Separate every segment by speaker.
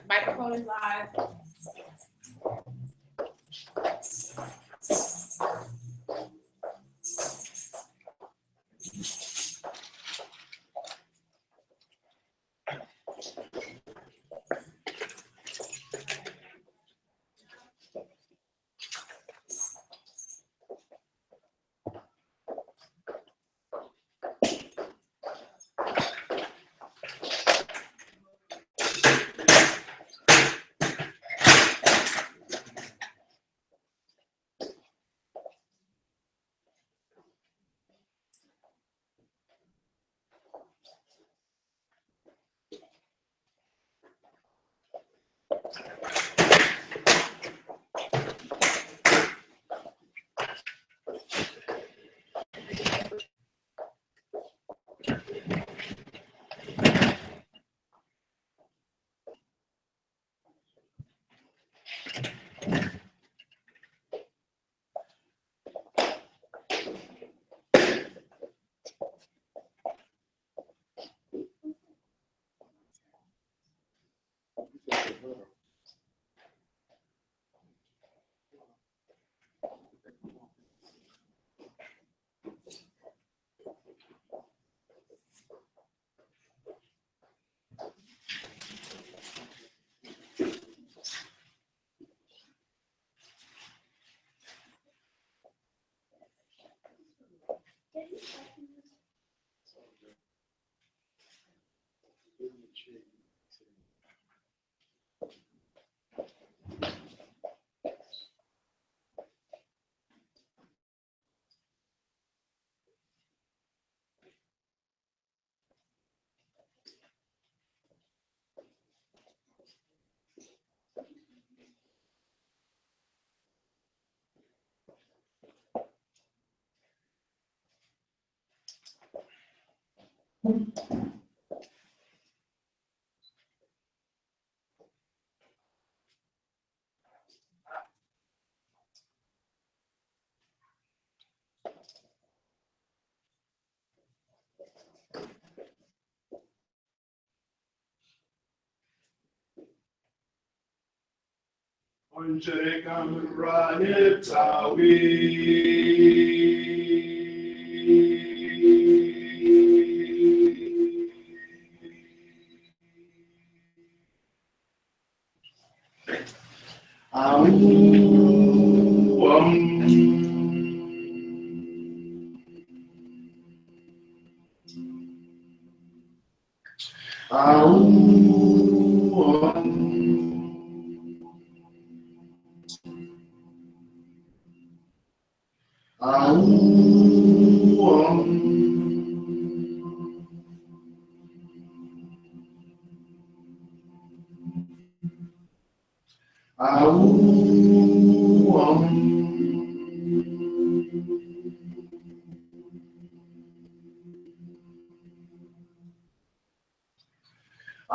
Speaker 1: Microphone is live.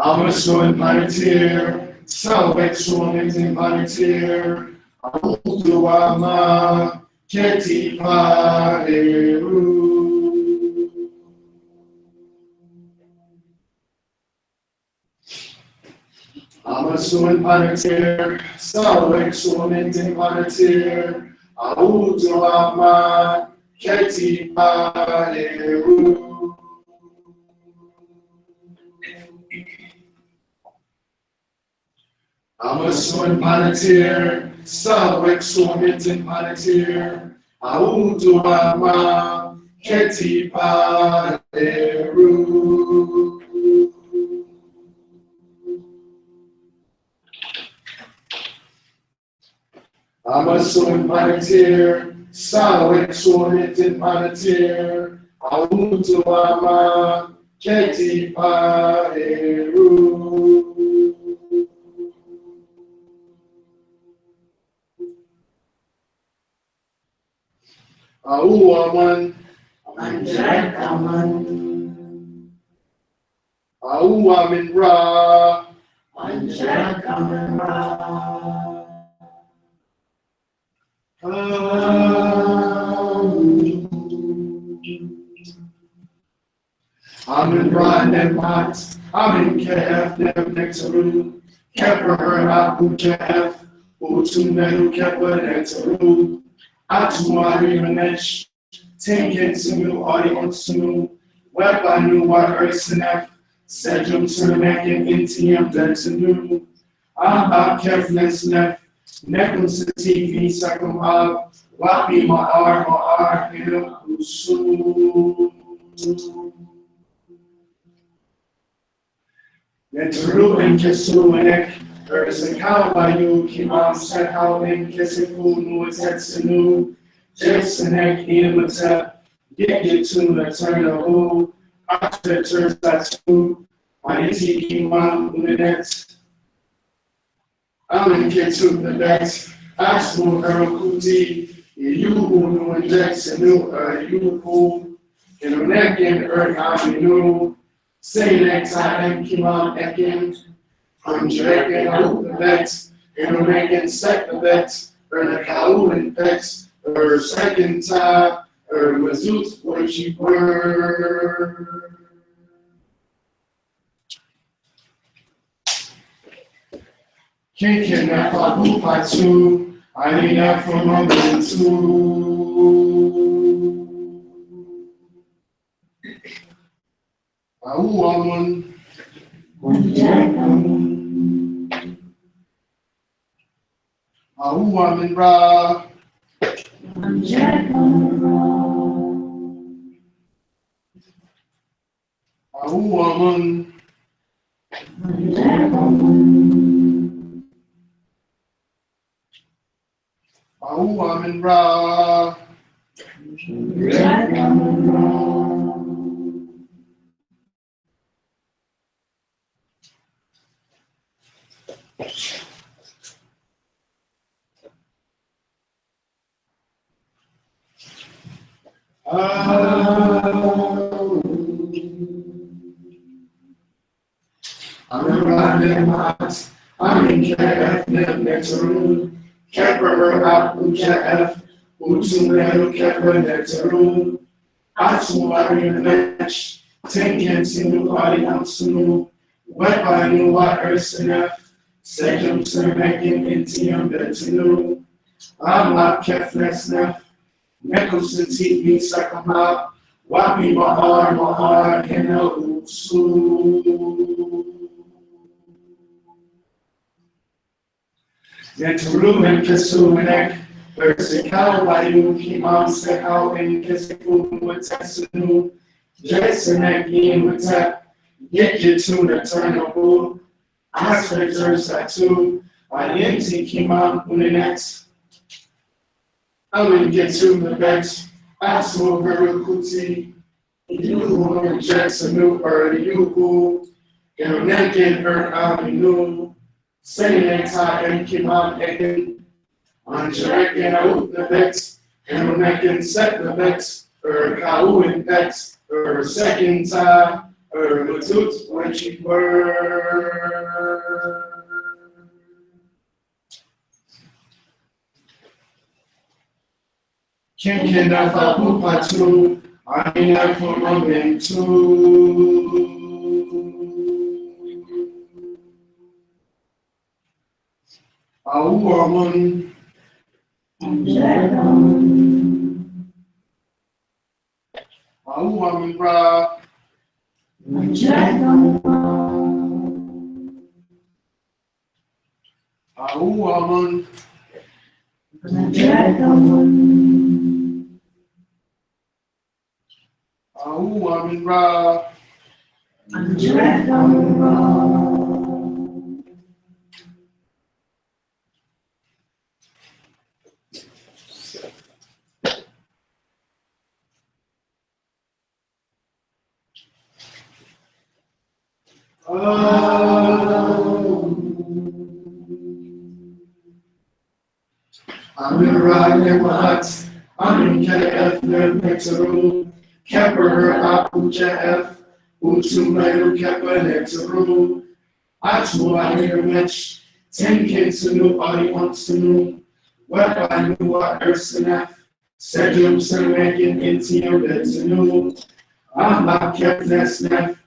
Speaker 2: Amasun Panitir, Salvek Suamitin Panitir, Autuama, Keti Paheru. Amasun Panitir, Salvek Suamitin Panitir, Autuama, Keti Paheru. Amasun Panitir, Salvek Suamitin Panitir, Autuama, Keti Paheru. Amasun Panitir, Salvek Suamitin Panitir, Autuama, Keti Paheru. Auaman,
Speaker 3: Anjak aman,
Speaker 2: Auamin Ra,
Speaker 3: anjak aman ra.
Speaker 2: Amin Ra Nemat, Amin KF Nectaru, Kepper Abu KF, Utumeru Kepper Nectaru, Atuari Manesh, Tinkin Sunu, Audience Sunu, Webanu Wa Ursinef, Sejum Sunamekin Intium Dentinu, Abba Kefnes Nef, Necklace TV Sakum Ab, Wapi Ma'ar, Him Usu. Yetru and Kesu and Ek, Ursakau Bayu, Kimam Sekau and Kesifu, Nuatetsinu, Jason Ek, Iamata, Yetu, Eternal, After Tursatu, Maniti Kimam, Unanet, Amin Ketu, the next, Asmu Erakuti, Yuhu, Nuatetsinu, Yuhu, and Unekin, Aminu. Say next time, Kimon Ekin, Andrekin, Alphabet, Inomekin, Sectabet, or Nakau and Pet, or second time, or Mazut, what she were. Kinkin, Nafabu Patu, I need that for moment two. Woman, woman, Ra, woman, woman, Ra. I'm in KF Nectaru, Kepper Abu KF, Utumeru Kepper Nectaru, Atuari Mesh, Tinkin Sinu Audience Sunu, Webanu Wa Ursinef, Sejum Sunamekin Intium Betinu, Amla Kefnesnef, Necklace TV Sakama, Wapi Mahar, Hino Usu. Yetru and Kesu and Ek, Ursikau Bayu, Kimam Sekau and Kesifu Muetesinu, Jason Ek Yin Mutet, Yetu Eternal, Aspector Satu, Ayenti Kimam Uninex. I'm in Getu the Bet, Asmo Verukuti, Yuhu Jacksonu, or Yuhu, Yonekin Aminu. Say next time, Kimam Ekin, Anjrekin out the Vex, and Onekin set the Vex, or Kau in Vex, or second time, or Matut when she were. Kinkin Nafapu Patu, I am for moment too. Woman, woman, Ra, woman, woman, Ra. I'm in Ride in my hut. I'm in KF Nectaru. Kepper Abu KF. Utumeru Kepper Nectaru. Atuari Mesh. Tinkin Sunu Audience Sunu. Webanu Wa Ursinef. Sejum Sunamekin Intium Betinu. Abba Kefnesnef.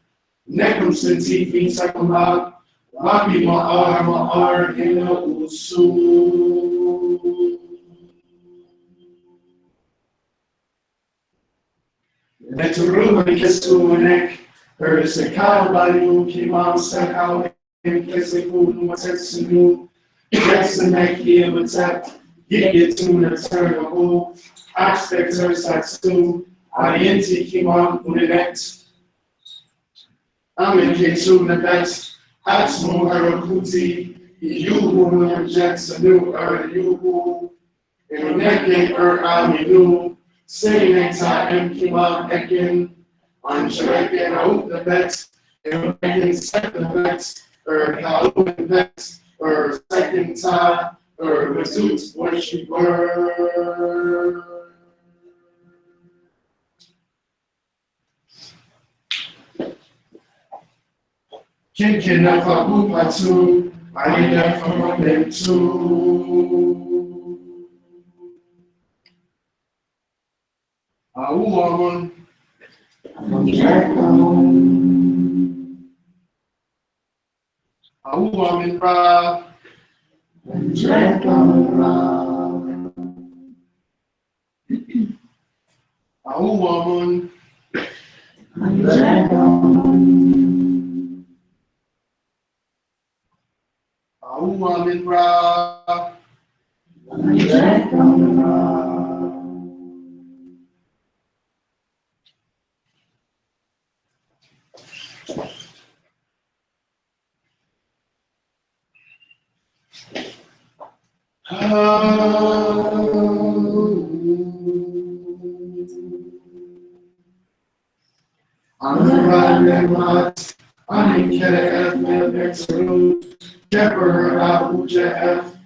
Speaker 2: Nekum sentifi sakama, wapi ma'ar ina usu. Neturu kesunek, Sekau bayu kimam sekau kesifu numatsunu, Jesunek yematak, Yituna turnable, Aspector satsu, Arienti kimam uninet. Amen Kesu Nabet, Atmo Harakuti, Yuhu Jacksonu Yuhu, Neke Aminu, Senata Kima Ekin, Anjurek Out the Bet, Ekin Second Bet, Kalu Bet, Second Ta, Masut Worshiper. Kinkin nafabu patu, aina famomentu. Woman. Woman, bra. Woman. Woman, bra. Anuranemat, Anikere Nexaru, Keper Abuja F,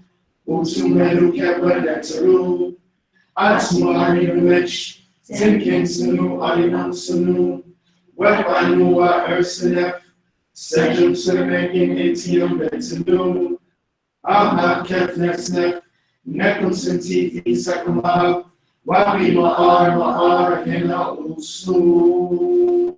Speaker 2: Usumeru Keper Nexaru, Atmari Mech, Tinkin Sunu, Adinan Sunu, Wepanua Ersenef, Sejum Sunamaking Etium Betsinu, Aha Kefnexnef, Nekum Sentifi Sakumab, Wabi Ma'ar Hina Usu.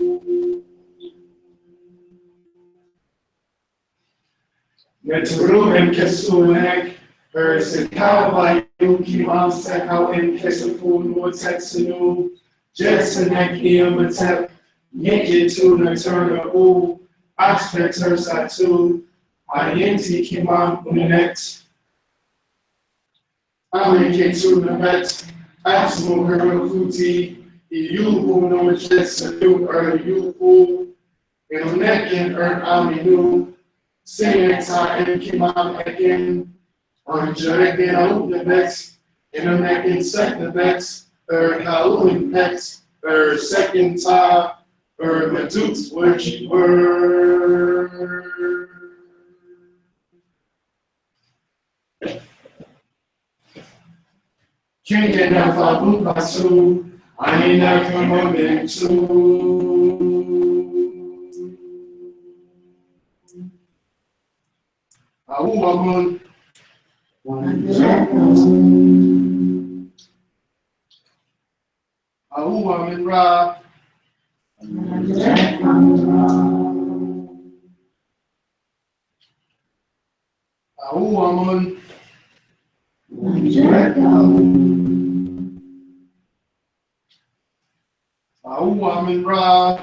Speaker 2: Neturu and Kesunek, Sekau Bayu Kimam Sekau and Kesufu Nutsetsunu, Jetsunek Iamatep, Yikitu Naturna U, Oxfector Satu, Ayenti Kimam Unet, Amiketu Nabet, Atmu Herakuti, Yuhu no Jetsanu Yuhu, Ilunekin Aminu. Senata and Kimam again on Jericho out the bets, Internetin set the bets, Kaulin pets, second ta, Madut, which were King of Abu Basu, Aina Kamabentu. Woman. Woman, Ra. Woman. Woman, Ra.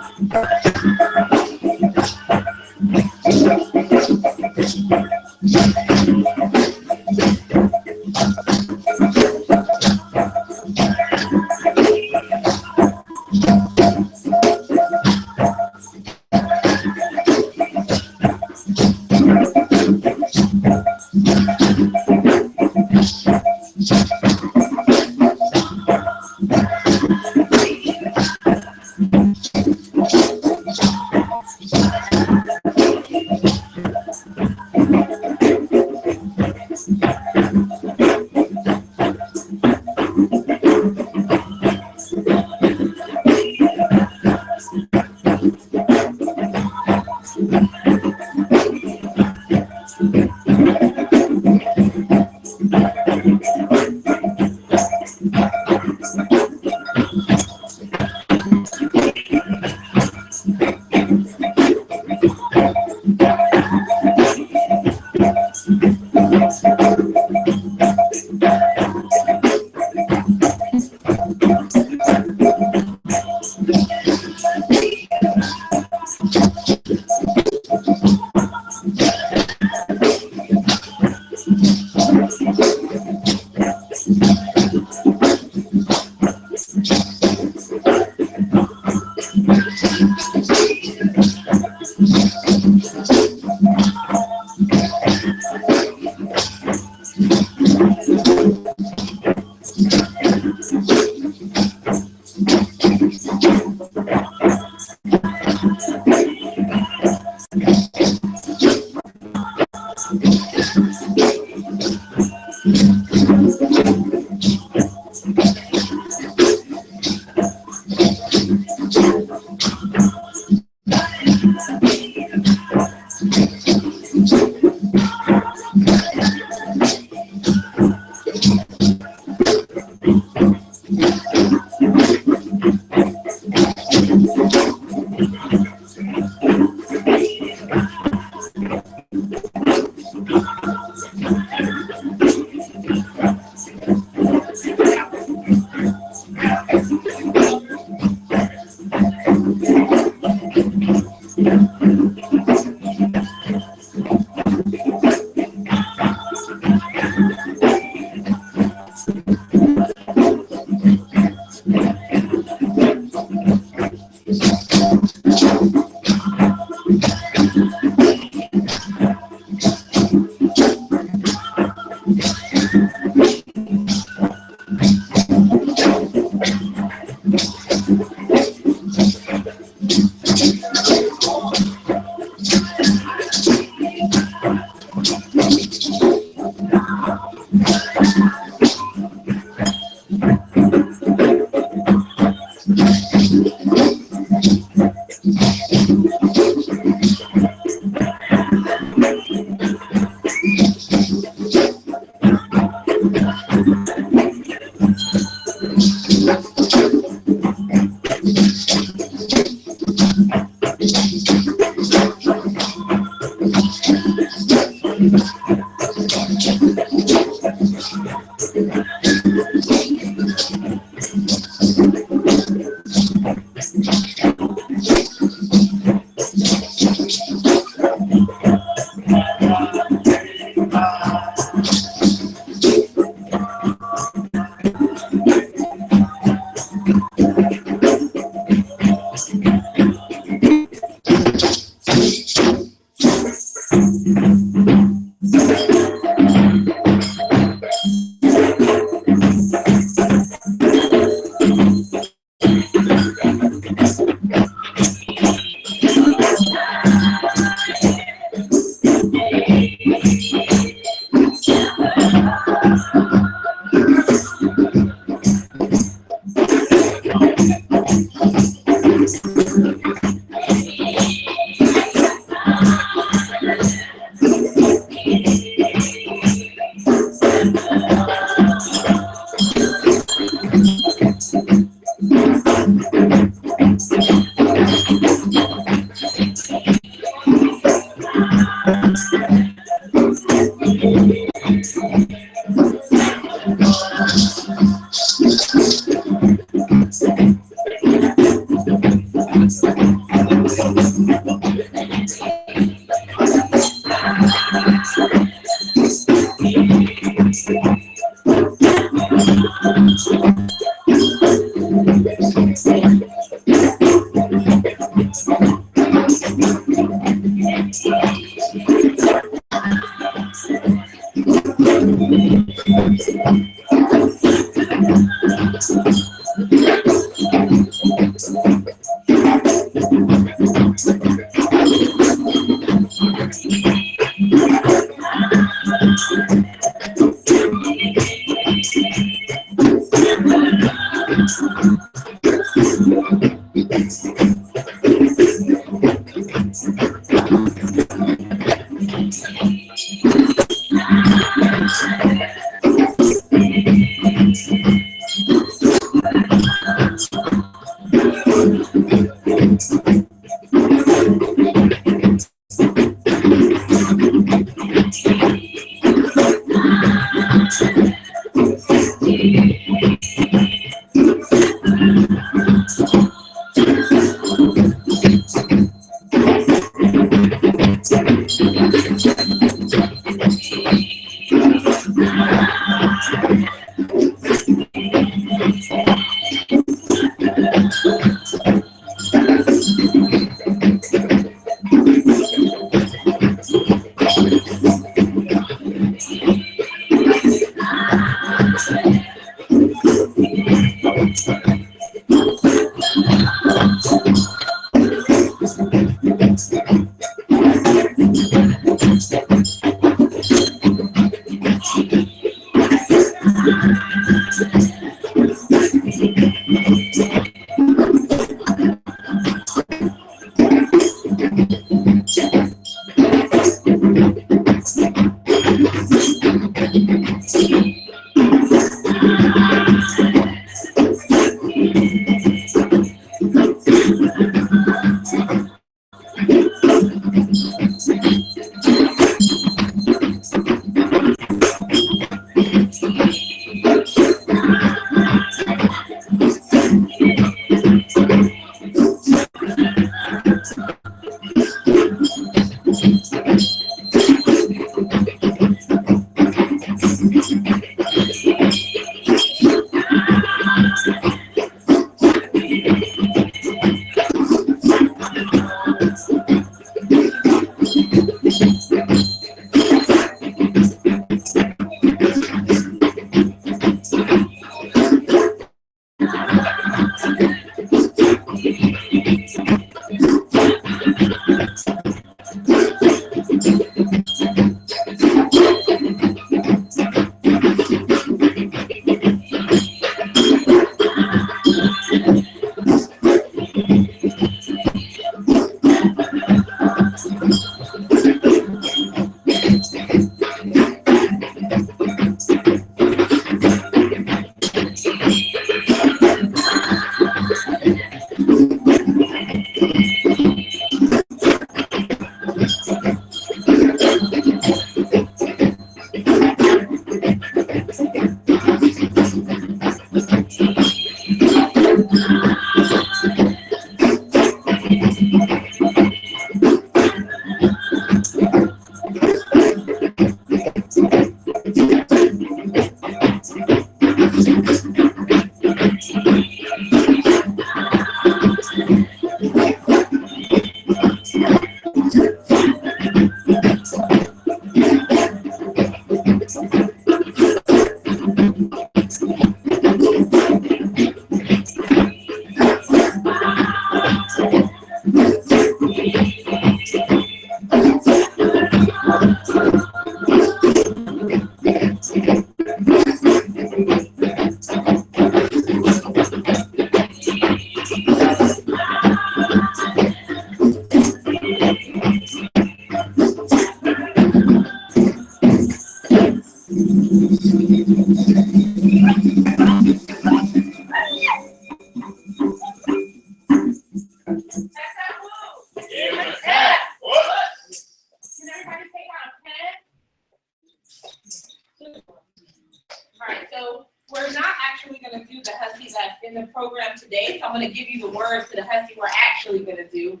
Speaker 1: in the program today. So I'm going to give you the words to the Husky we're actually going to do.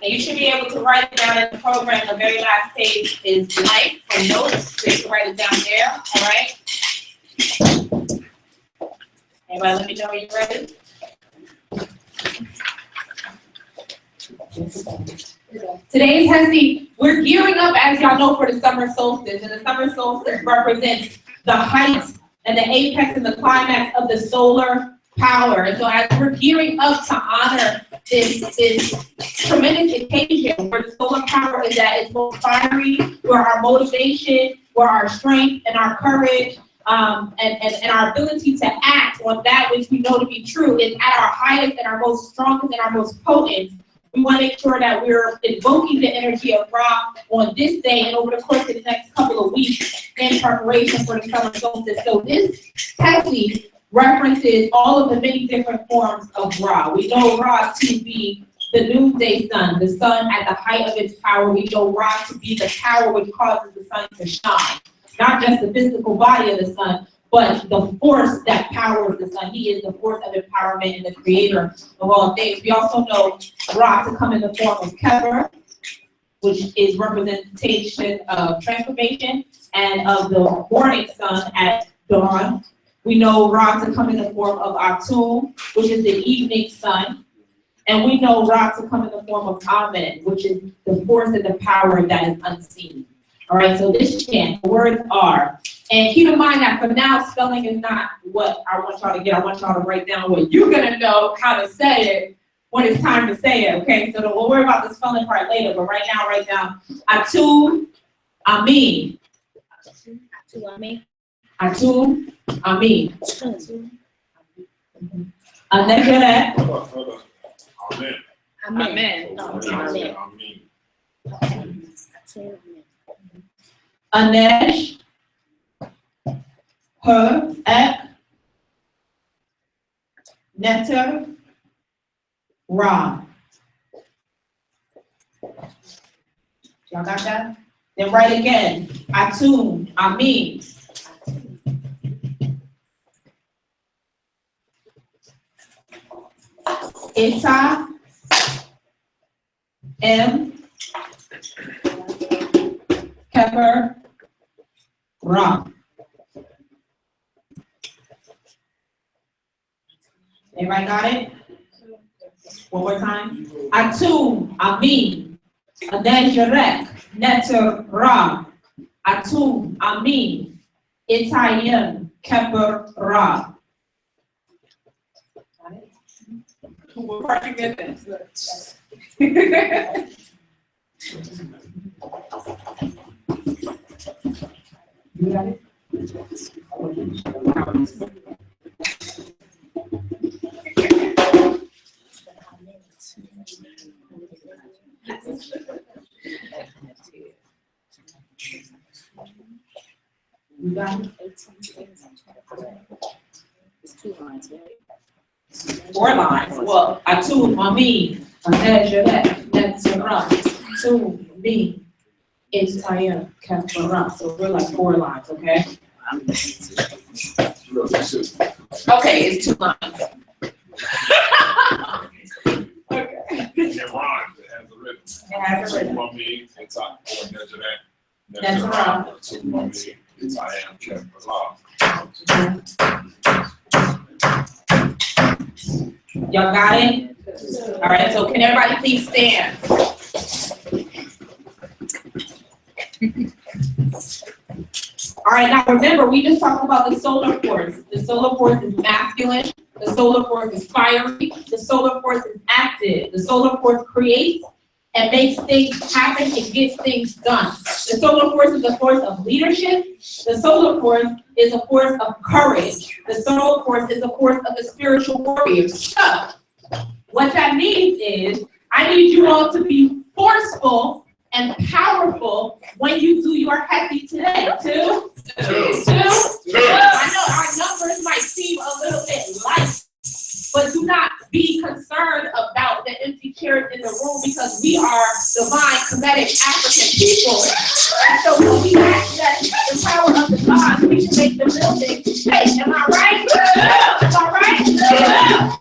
Speaker 1: And you should be able to write it down in the program. The very last page is blank for notes. So you can write it down there. All right. Anybody let me know when you're ready? Today's Husky, we're gearing up, as y'all know, for the summer solstice. And the summer solstice represents the height and the apex and the climax of the solar power. And so as we're gearing up to honor this tremendous occasion where the solar power is at its most fiery, where our motivation, where our strength and our courage, and our ability to act on that which we know to be true is at our highest and our most strongest and our most potent. We want to make sure that we're invoking the energy of Ra on this day and over the course of the next couple of weeks in preparation for the summer solstice. So this Hesky references all of the many different forms of Ra. We know Ra to be the noonday sun, the sun at the height of its power. We know Ra to be the power which causes the sun to shine. Not just the physical body of the sun, but the force that powers the sun. He is the force of empowerment and the creator of all things. We also know Ra to come in the form of Kever, which is representation of transformation and of the morning sun at dawn. We know Ra to come in the form of Atum, which is the evening sun. And we know Ra to come in the form of Amen, which is the force and the power that is unseen. All right, so this chant, the words are, and keep in mind that for now, spelling is not what I want y'all to get. I want y'all to write down what you're gonna know how to say it when it's time to say it, okay? So we'll worry about the spelling part later, but right now, write down Atum, Amin. Atum, Amin. Anegere.
Speaker 4: Hold on. Amen.
Speaker 3: Amen.
Speaker 4: Amen.
Speaker 1: Anesh, her, ek, neter, ra. Y'all got that? Then write again. Atum, Amin. Ita, M, Kever, Ra. Everybody got it? One more time. Atum, Amin. Anejerek, Neter, Ra. Atum, Amin. Itayim, Kever, Ra. Got it? We're working with this. You got it? You got it?
Speaker 3: It's 2 lines, right?
Speaker 1: 4 lines. Well, Atum, Amin, Anejerek, Netzerah, Atum, Amin, Itayim, Kefarah. So we're like 4 lines, okay? Okay, it's 2 lines. Okay.
Speaker 4: It rhymes. It has a rhythm.
Speaker 1: It has a rhythm.
Speaker 4: Amen. It's
Speaker 1: That's right.
Speaker 4: It's I am kept alive.
Speaker 1: Y'all got it? All right, so can everybody please stand? All right, now remember, we just talked about the solar force. The solar force is masculine. The solar force is fiery. The solar force is active. The solar force creates and makes things happen and gets things done. The solar force is a force of leadership. The solar force is a force of courage. The solar force is a force of the spiritual warrior. So, what that means is, I need you all to be forceful and powerful when you do your happy today. 2? 2? I know our numbers might seem a little bit light, but do not be concerned about the empty chairs in the room because we are divine, Kemetic African people. And so when we access the power of the gods, we can make the building. Hey, am I right? Am I right?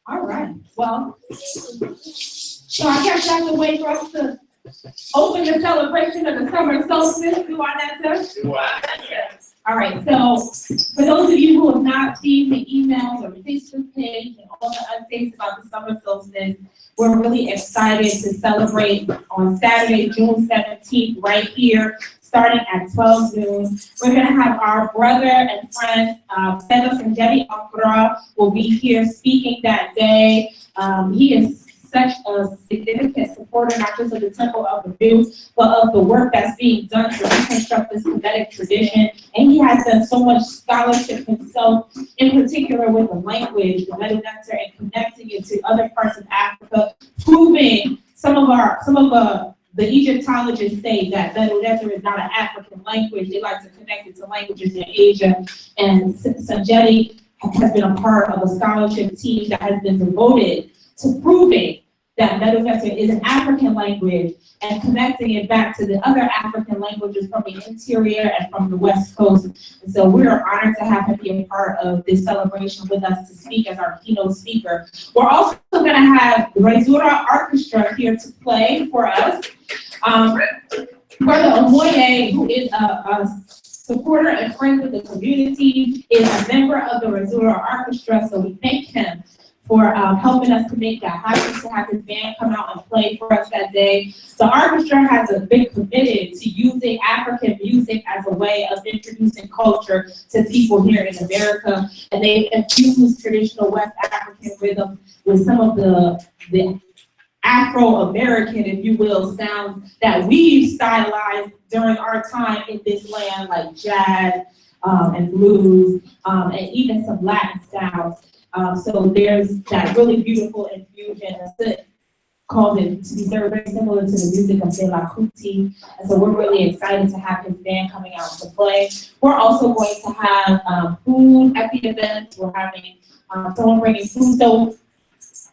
Speaker 1: All right, well, so I guess that's the way for us to open the celebration of the summer solstice. Do I answer? All right, so for those of you who have not seen the emails or the Facebook page and all the updates about the summer solstice, we're really excited to celebrate on Saturday, June 17th, right here, starting at 12 noon. We're gonna have our brother and friend, Pedro Sanjeti Ankara, will be here speaking that day. He is such a significant supporter, not just of the Temple of the View, but of the work that's being done to reconstruct this Kemetic tradition. And he has done so much scholarship himself, in particular with the language, the Medu Neter, and connecting it to other parts of Africa, proving some of the Egyptologists say that Medu Neter is not an African language. They like to connect it to languages in Asia. And Sanjeti has been a part of a scholarship team that has been devoted to proving that Medu Neter is an African language and connecting it back to the other African languages from the interior and from the West Coast. And so we are honored to have him be a part of this celebration with us to speak as our keynote speaker. We're also going to have the Rezura Orchestra here to play for us. Brother Omoye, who is a supporter and friend of the community, is a member of the Rezura Orchestra, so we thank him for helping us to make that happen, to have his band come out and play for us that day. The orchestra has been committed to using African music as a way of introducing culture to people here in America, and they infuse traditional West African rhythm with some of the Afro-American, if you will, sounds that we've stylized during our time in this land, like jazz and blues, and even some Latin sounds. So there's that really beautiful infusion. It calls it to be very similar to the music of De La Kuti. And so we're really excited to have his band coming out to play. We're also going to have food at the event. We're having someone bringing food. So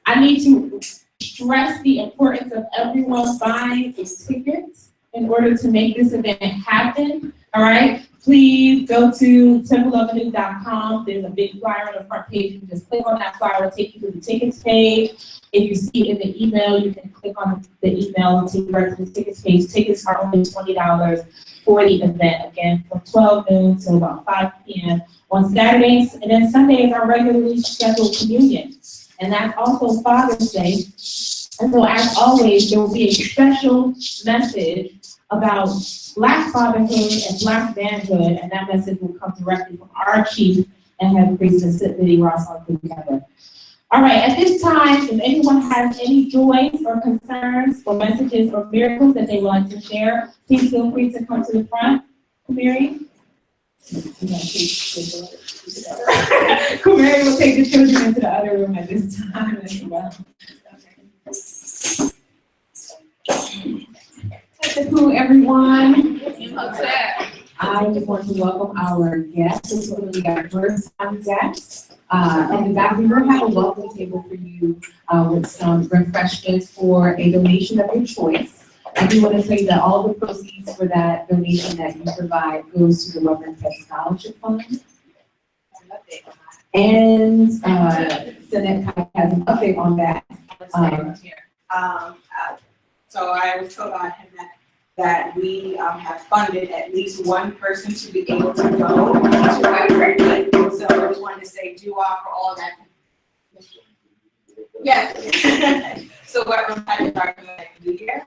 Speaker 1: I need to stress the importance of everyone buying a ticket in order to make this event happen. All right. Please go to templeofthenew.com. There's a big flyer on the front page. You can just click on that flyer, it'll take you to the tickets page. If you see it in the email, you can click on the email and take you right to the tickets page. Tickets are only $20 for the event, again, from 12 noon to about 5 p.m. on Saturdays. And then Sunday is our regularly scheduled communion. And that's also Father's Day. And so, as always, there will be a special message about Black fatherhood and Black manhood, and that message will come directly from our chief and head priest, Sidney Ross together. All right, at this time, if anyone has any joys or concerns or messages or miracles that they would like to share, please feel free to come to the front, Kamiri. Mary will take the children into the other room at this time as well. Hello, everyone. I just want to welcome our guests. This is going to be our first time guests. And in fact, we will have a welcome table for you with some refreshments for a donation of your choice. I do want to tell you that all the proceeds for that donation that you provide goes to the Reverend Pet Scholarship Fund. And Senate has an update on that.
Speaker 5: So I was told by him that we have funded at least one person to be able to go to Everett. So I just wanted to say due off for all that. Yes. So whoever had to our New Year,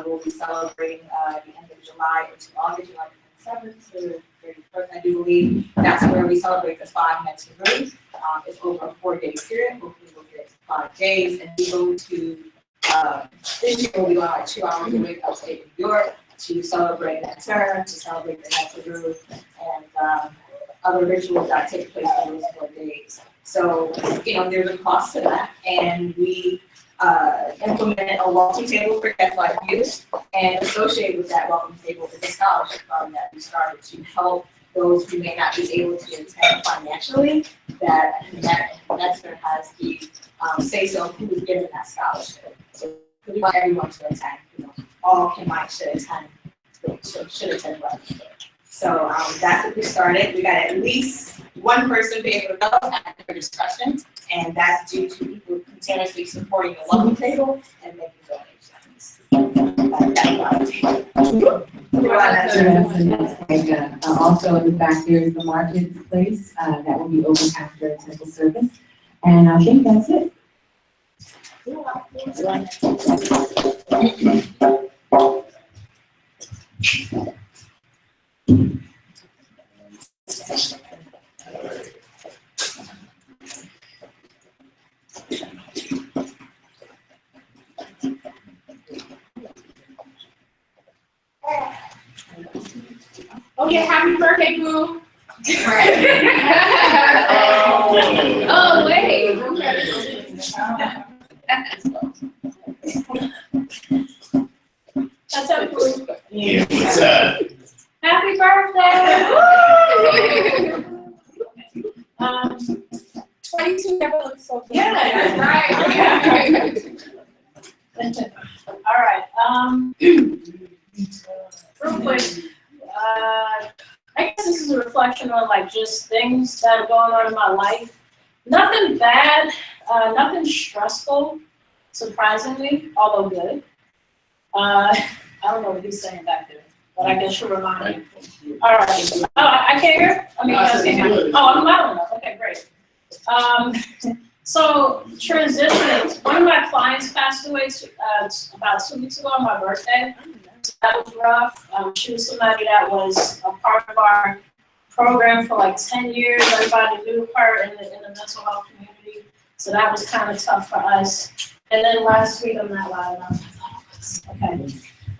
Speaker 5: we'll be celebrating the end of July into August, July 27th to 31st. I do believe that's where we celebrate the 5 next years. It's over a 4-day period. Hopefully we'll get it to 5 days, and we go to this year we'll be going like 2 hours away upstate New York to celebrate that term, to celebrate the National and other rituals that take place in those 4 days. So, there's a cost to that, and we implemented a welcome table for guests like you, and associated with that welcome table is a scholarship fund that we started to help those who may not be able to attend financially. That has the say so who is given that scholarship. So we want everyone to attend. All should attend. Should attend well. So that's what we started. We got at least one person be able to go at their discussion, and that's due to people continuously supporting the welcome table and making donations.
Speaker 1: Also in the back there is the marketplace that will be open after temple service, and I think that's it. Okay, happy birthday, Boo. Oh, wait. That's up, Boo.
Speaker 4: Yeah, what's up?
Speaker 1: Happy birthday!
Speaker 3: Why you two never look so good?
Speaker 1: Yeah, that's right.
Speaker 3: All right, real quick, I guess this is a reflection on like just things that are going on in my life. Nothing bad, nothing stressful, surprisingly, although good. I don't know what he's saying back there, but I guess you'll remind me. All right. Oh, I can't hear? I mean, I can't hear. Oh, I'm loud enough. Okay, great. So transitioning, one of my clients passed away about 2 weeks ago on my birthday. That was rough. She was somebody that was a part of our program for like 10 years. Everybody knew her in the mental health community. So that was kind of tough for us. And then last week, I'm not loud enough. Okay.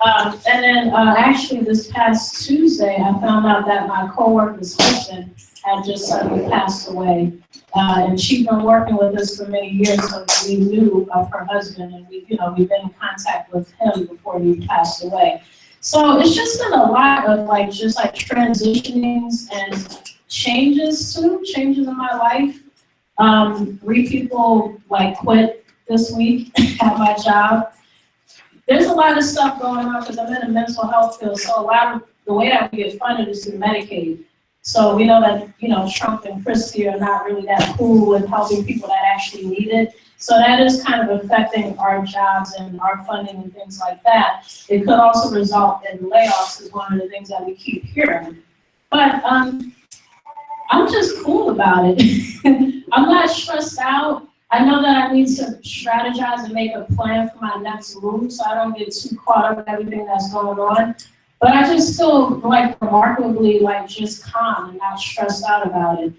Speaker 3: And then actually this past Tuesday, I found out that my coworker's husband had just suddenly passed away. And she'd been working with us for many years, so we knew of her husband, and we've been in contact with him before he passed away. So it's just been a lot of just transitionings and changes in my life. 3 people quit this week at my job. There's a lot of stuff going on because I'm in the mental health field, so a lot of the way that we get funded is through Medicaid. So we know that, Trump and Christie are not really that cool with helping people that actually need it. So that is kind of affecting our jobs and our funding and things like that. It could also result in layoffs is one of the things that we keep hearing. But I'm just cool about it. I'm not stressed out. I know that I need to strategize and make a plan for my next move so I don't get too caught up with everything that's going on. But I just feel remarkably just calm and not stressed out about it.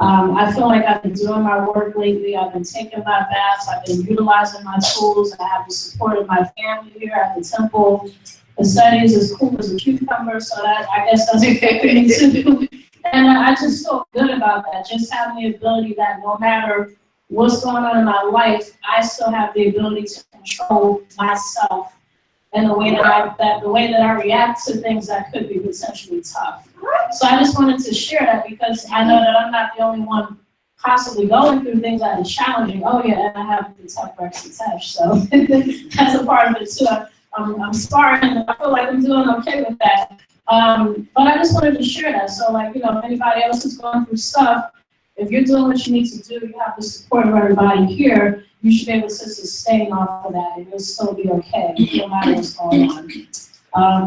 Speaker 3: I feel like I've been doing my work lately. I've been taking my baths. I've been utilizing my tools. I have the support of my family here at the temple. The study is as cool as a cucumber, so that I guess doesn't affect me too. And And I just feel good about that, just having the ability that no matter what's going on in my life, I still have the ability to control myself and the way that I react to things that could be potentially tough. So I just wanted to share that because I know that I'm not the only one possibly going through things that are challenging. Oh yeah, and I have the tough Rex attached, so that's a part of it too. I'm sparring, I feel like I'm doing okay with that. But I just wanted to share that. So like, if anybody else is going through stuff, if you're doing what you need to do, you have the support of everybody here, you should be able to sustain off of that and you'll still be okay, no matter what's going on.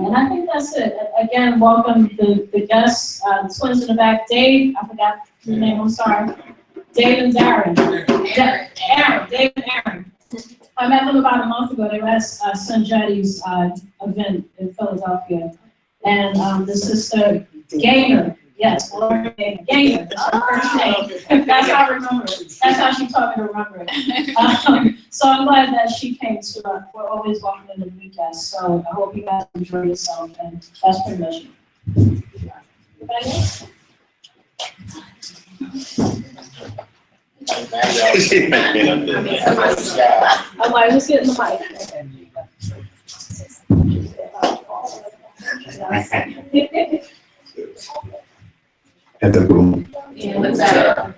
Speaker 3: And I think that's it. Again, welcome the guests, the twins in the back, Dave, I forgot your name, I'm sorry. Dave and Darren. Dave and Aaron. I met them about a month ago. They were at Sanjetti's event in Philadelphia. And the sister, Gaynor, yes, Laura Gaynor, that's her first name. That's how I remember it. That's how she taught me to remember it. So I'm glad that she came to, we're always welcoming the new guests. So I hope you guys enjoy yourself, and that's pretty much it. Anybody else? I'm like, just getting the mic.
Speaker 1: Yeah, what's that?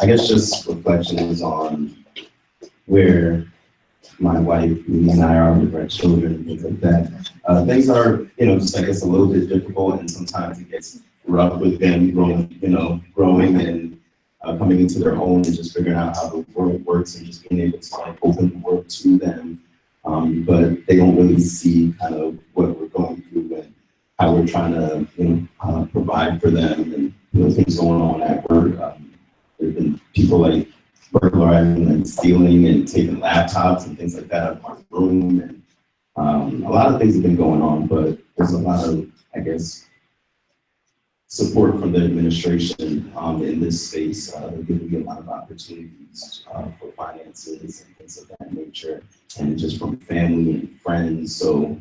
Speaker 6: I guess just reflections on where my wife, me and I are with our children, things like that. Things are, just I guess a little bit difficult, and sometimes it gets rough with them growing and coming into their own and just figuring out how the world works and just being able to like open the world to them. But they don't really see kind of what we're going through and how we're trying to, provide for them and, things going on at work. There've been people like burglarizing and stealing and taking laptops and things like that out of our room. And a lot of things have been going on, but there's a lot of, I guess, support from the administration in this space. They're giving me a lot of opportunities for finances and things of that nature, and just from family and friends. So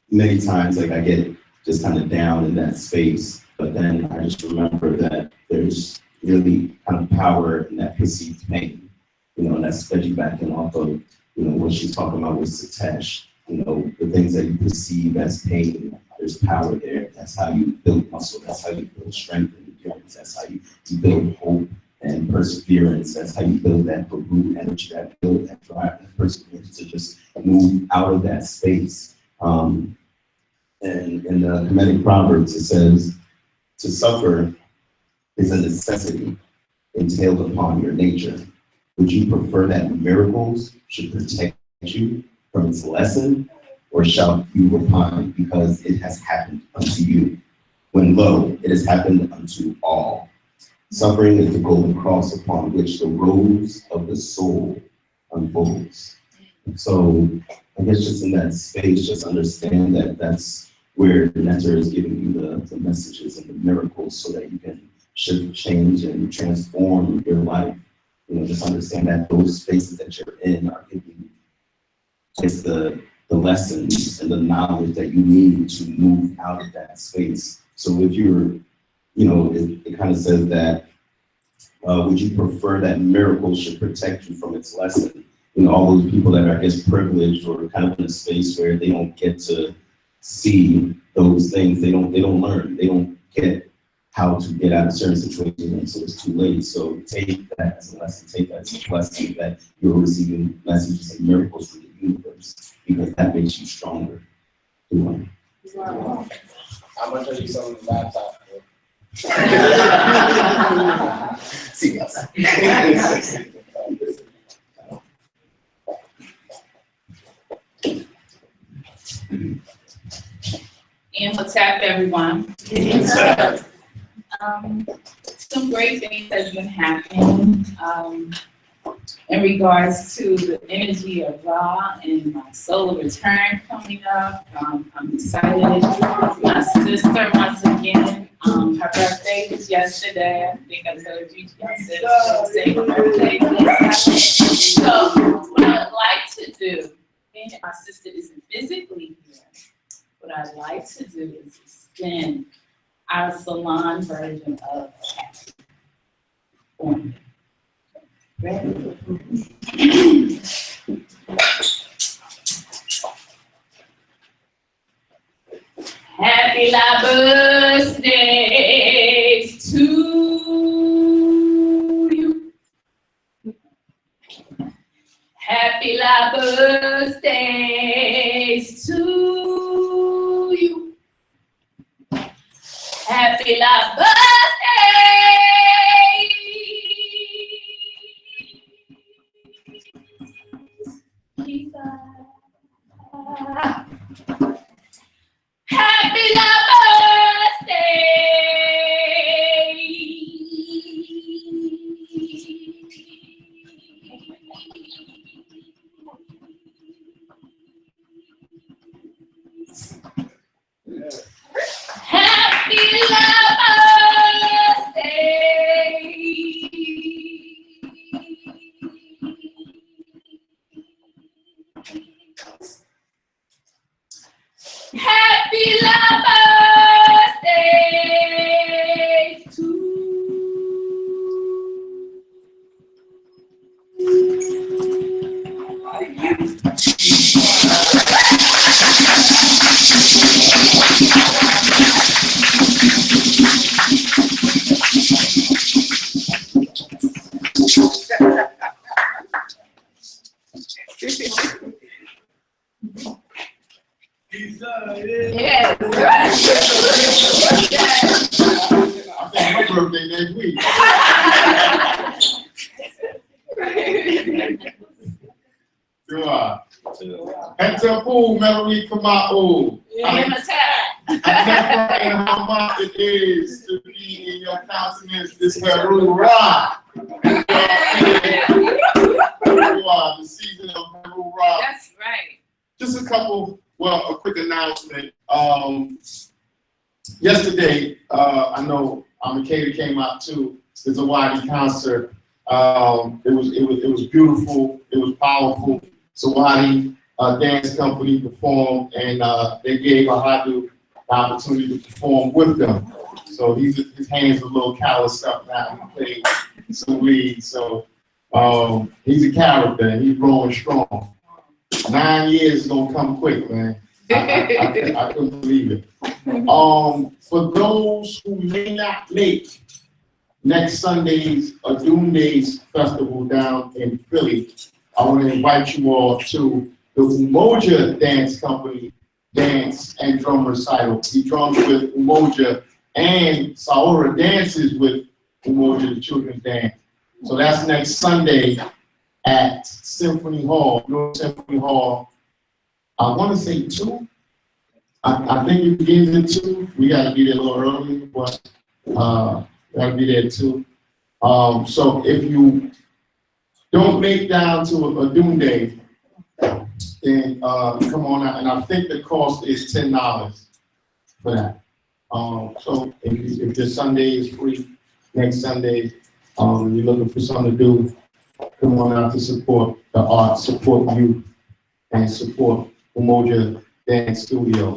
Speaker 6: many times, like I get just kind of down in that space, but then I just remember that there's really kind of power in that perceived pain, and that's piggybacking off of, what she's talking about with Satesh, the things that you perceive as pain, there's power there. That's how you build muscle. That's how you build strength and endurance. That's how you build hope and perseverance. That's how you build that root energy, that build that drive, that perseverance to just move out of that space. And in the Kemetic Proverbs, it says, to suffer is a necessity entailed upon your nature. Would you prefer that miracles should protect you from its lesson, or shall you repine because it has happened unto you? When lo, it has happened unto all. Suffering is the golden cross upon which the rose of the soul unfolds. So I guess just in that space, just understand that that's where the mentor is giving you the messages and the miracles so that you can shift, change, and transform your life. Just understand that those spaces that you're in are giving you just the lessons and the knowledge that you need to move out of that space. So if you're, it kind of says that, would you prefer that miracles should protect you from its lesson? All those people that are, I guess, privileged or kind of in a space where they don't get to see those things, they don't learn, they don't get how to get out of certain situations until it's too late. So take that as a lesson, take that as a blessing that you're receiving messages and miracles from the universe, because that makes you stronger.
Speaker 4: How much are you selling the laptop for?
Speaker 6: See you outside.
Speaker 1: And what's up, everyone? Some great things have been happening in regards to the energy of Ra and my solar return coming up. I'm excited. My sister, once again, her birthday was yesterday. I think I told you yesterday. Her birthday. So what I'd like to do, and my sister isn't physically here, what I'd like to do is extend our salon version of cat. Ready? Happy birthdays to you. Happy birthdays to you. Happy birthday. Happy birthday. Happy birthday. Happy birthday to yes.
Speaker 7: I think my birthday next week. Dua. Enter pool, Melody Kamau.
Speaker 1: Give a tap.
Speaker 7: Never in how much it is to be in your countenance, this Heru Ra. The season of Heru Ra.
Speaker 1: That's right.
Speaker 7: Just a quick announcement. Yesterday, I know Makeda came out too. The Zawadi concert. It was beautiful. It was powerful. Zawadi dance company performed, and they gave Ahadu the opportunity to perform with them. So his hands are a little calloused up now. He played some lead. So he's a character, and he's growing strong. 9 years is gonna come quick, man. I couldn't believe it. For those who may not make next Sunday's Doom Days Festival down in Philly, I want to invite you all to the Umoja Dance Company Dance and Drum Recital. He drums with Umoja, and Saora dances with Umoja, the children's dance. So that's next Sunday at Symphony Hall, North Symphony Hall. I want to say 2. I think it begins at 2. We got to be there a little early, but got to be there too. So if you don't make down to a Doom Day, then come on out. And I think the cost is $10 for that. So if your Sunday is free, next Sunday, you're looking for something to do, come on out to support the art, support youth, and support Umoja Dance Studio.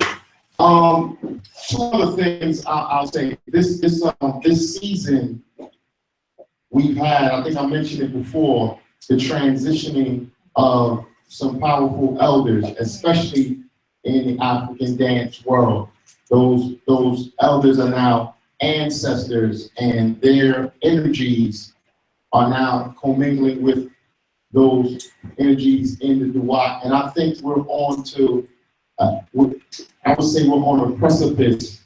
Speaker 7: 2 other things I'll say. This season we've had, I think I mentioned it before, the transitioning of some powerful elders, especially in the African dance world. Those elders are now ancestors, and their energies are now commingling with those energies in the Duat. And I think we're on to, I would say we're on a precipice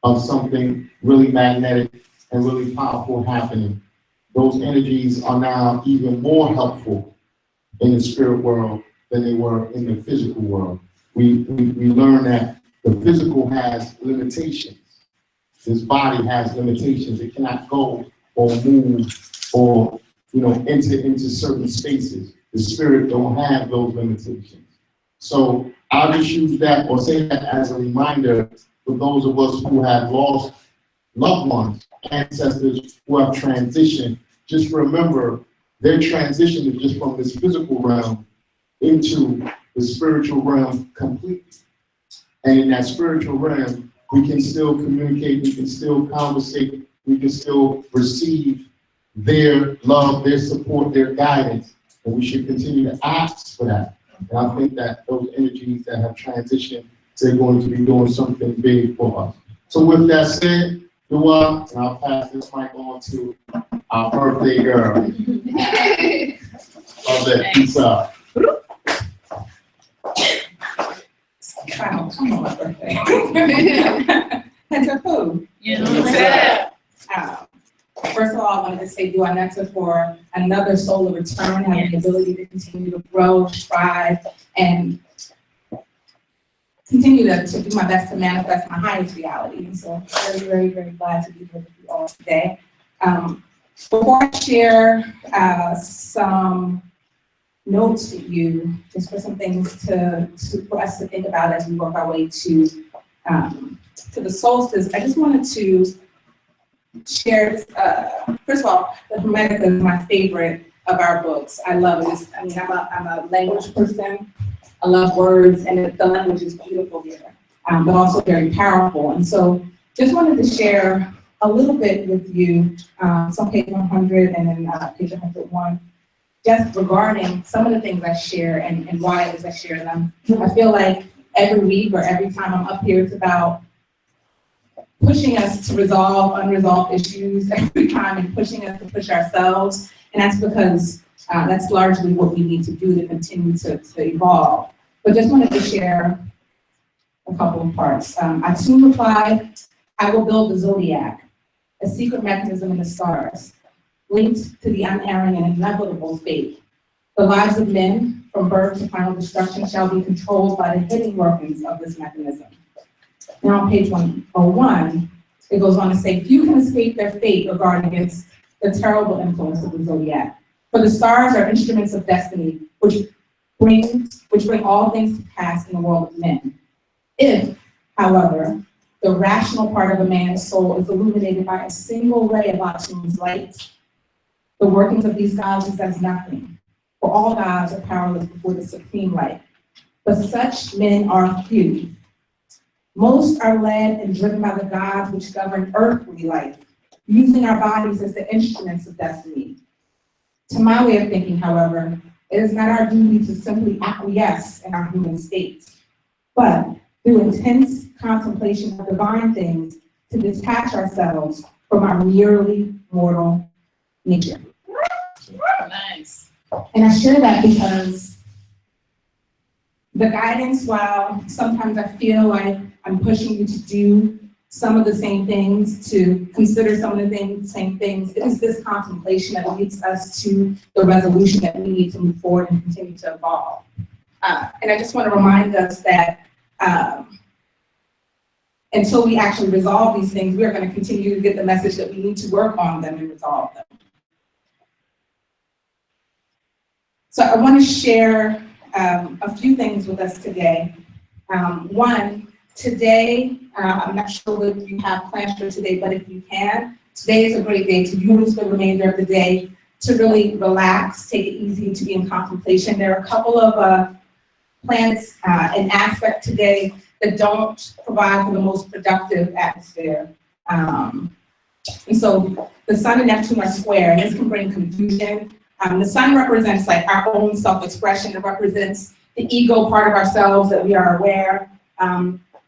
Speaker 7: of something really magnetic and really powerful happening. Those energies are now even more helpful in the spirit world than they were in the physical world. We learn that the physical has limitations. This body has limitations. It cannot go or move or enter into certain spaces. The spirit don't have those limitations. So I'll just use that or say that as a reminder for those of us who have lost loved ones, ancestors who have transitioned. Just remember, their transition is just from this physical realm into the spiritual realm completely. And in that spiritual realm, we can still communicate, we can still conversate, we can still receive their love, their support, their guidance, and we should continue to ask for that. And I think that those energies that have transitioned, they're going to be doing something big for us. So with that said, Dua, and I'll pass this mic on to our birthday girl. Love that pizza.
Speaker 1: Wow, come on, my birthday. And to who?
Speaker 3: Yeah.
Speaker 1: First of all, I wanted to say Dua Nectar for another solar return, having the ability to continue to grow, strive, and continue to do my best to manifest my highest reality. And so I'm very, very, very glad to be here with you all today. Before I share some notes with you, just for some things for us to think about as we work our way to the solstice, I just wanted to share, first of all, the Hermetica is my favorite of our books. I love it. I'm a language person. I love words, and the language is beautiful here, but also very powerful. And so just wanted to share a little bit with you, some page 100 and then page 101, just regarding some of the things I share and why it is I share them. I feel like every week or every time I'm up here, it's about pushing us to resolve unresolved issues every time and pushing us to push ourselves. And that's because that's largely what we need to do to continue to evolve. But just wanted to share a couple of parts. I soon replied, I will build the zodiac, a secret mechanism in the stars, linked to the unerring and inevitable fate. The lives of men, from birth to final destruction, shall be controlled by the hidden workings of this mechanism. Now on page 101, it goes on to say, few can escape their fate or guard against the terrible influence of the zodiac. For the stars are instruments of destiny, which bring all things to pass in the world of men. If, however, the rational part of a man's soul is illuminated by a single ray of Atum's light, the workings of these gods is as nothing, for all gods are powerless before the supreme light. But such men are few. Most are led and driven by the gods which govern earthly life, using our bodies as the instruments of destiny. To my way of thinking, however, it is not our duty to simply acquiesce in our human state, but through intense contemplation of divine things, to detach ourselves from our merely mortal nature.
Speaker 3: Nice.
Speaker 1: And I share that because the guidance, while sometimes I feel like I'm pushing you to do some of the same things, to consider some of the same things, it is this contemplation that leads us to the resolution that we need to move forward and continue to evolve. And I just want to remind us that until we actually resolve these things, we are going to continue to get the message that we need to work on them and resolve them. So I want to share a few things with us today. One, today, I'm not sure what you have planned for today, but if you can, today is a great day to use the remainder of the day to really relax, take it easy, to be in contemplation. There are a couple of planets and aspects today that don't provide for the most productive atmosphere. And so the Sun and Neptune are square, and this can bring confusion. The Sun represents like our own self-expression. It represents the ego part of ourselves that we are aware,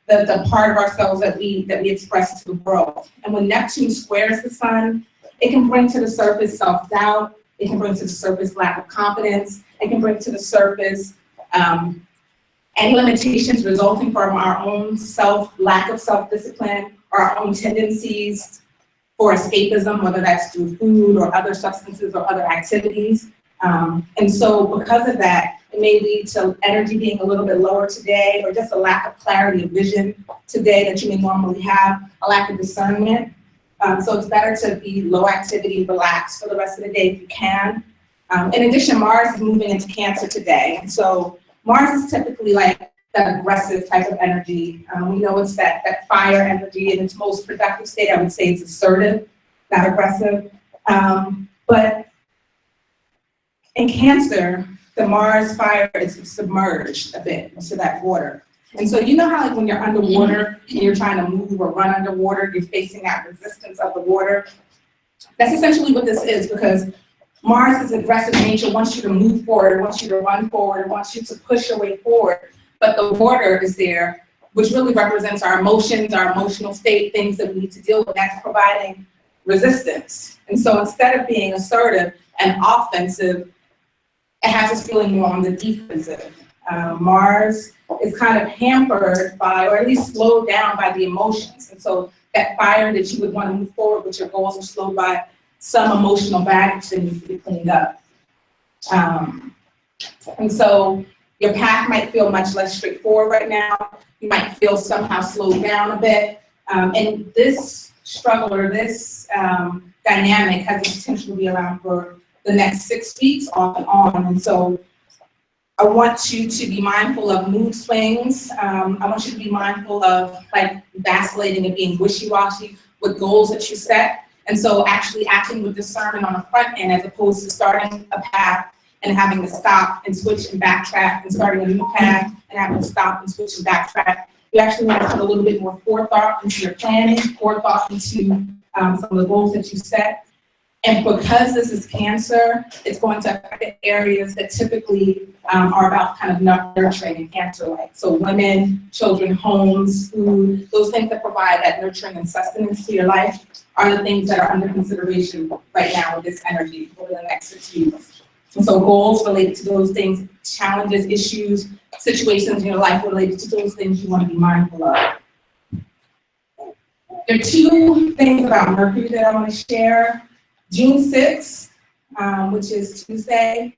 Speaker 1: the part of ourselves that we express to the world. And when Neptune squares the Sun, it can bring to the surface self-doubt. It can bring to the surface lack of confidence. It can bring to the surface any limitations resulting from our own lack of self-discipline, or our own tendencies for escapism, whether that's through food or other substances or other activities. And so because of that, it may lead to energy being a little bit lower today, or just a lack of clarity of vision today that you may normally have, a lack of discernment. So it's better to be low activity, relaxed for the rest of the day if you can. In addition, Mars is moving into Cancer today. And so Mars is typically like that aggressive type of energy. We know it's that fire energy in its most productive state. I would say it's assertive, not aggressive. But in Cancer, the Mars fire is submerged a bit into that water. And so you know how like when you're underwater and you're trying to move or run underwater, you're facing that resistance of the water? That's essentially what this is, because Mars' aggressive nature wants you to move forward, wants you to run forward, wants you to push your way forward. But the water is there, which really represents our emotions, our emotional state, things that we need to deal with. That's providing resistance. And so instead of being assertive and offensive, it has us feeling more on the defensive. Mars is kind of hampered by, or at least slowed down by the emotions. And so that fire that you would want to move forward with your goals are slowed by some emotional baggage that needs to be cleaned up. And so your path might feel much less straightforward right now. You might feel somehow slowed down a bit. And this struggle or this dynamic has the potential to be around for the next 6 weeks off and on. And so I want you to be mindful of mood swings. I want you to be mindful of like vacillating and being wishy-washy with goals that you set. And so actually acting with discernment on the front end as opposed to starting a path and having to stop and switch and backtrack and starting a new path and having to stop and switch and backtrack. You actually want to put a little bit more forethought into your planning, forethought into some of the goals that you set. And because this is Cancer, it's going to affect areas that typically are about kind of nurturing and Cancer-like. So women, children, homes, food, those things that provide that nurturing and sustenance to your life are the things that are under consideration right now with this energy over the next 6 weeks. And so goals related to those things, challenges, issues, situations in your life related to those things you want to be mindful of. There are 2 things about Mercury that I want to share. June 6th, which is Tuesday,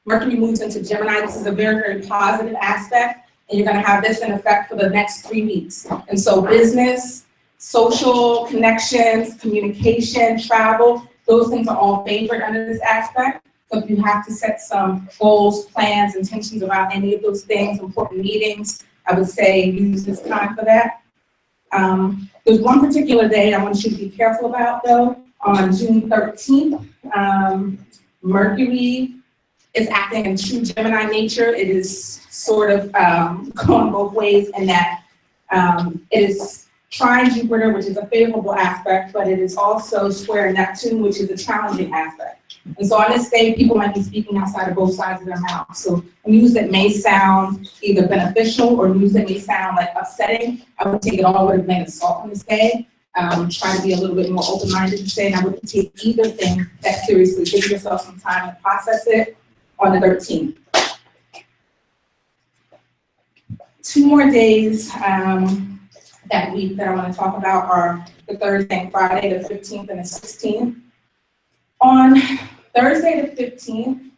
Speaker 1: Mercury moves into Gemini. This is a very, very positive aspect, and you're going to have this in effect for the next 3 weeks. And so business, social connections, communication, travel, those things are all favored under this aspect. So if you have to set some goals, plans, intentions about any of those things, important meetings, I would say use this time for that. There's one particular day I want you to be careful about, though. On June 13th, Mercury is acting in true Gemini nature. It is sort of going both ways in that it is trine Jupiter, which is a favorable aspect, but it is also square Neptune, which is a challenging aspect. And so on this day, people might be speaking outside of both sides of their mouth. So news that may sound either beneficial or news that may sound like upsetting, I would take it all with a grain of salt on this day. Try to be a little bit more open-minded and say, and I wouldn't take either thing that seriously. Give yourself some time to process it on the 13th. 2 more days that week that I want to talk about are the Thursday and Friday, the 15th and the 16th. On Thursday the 15th,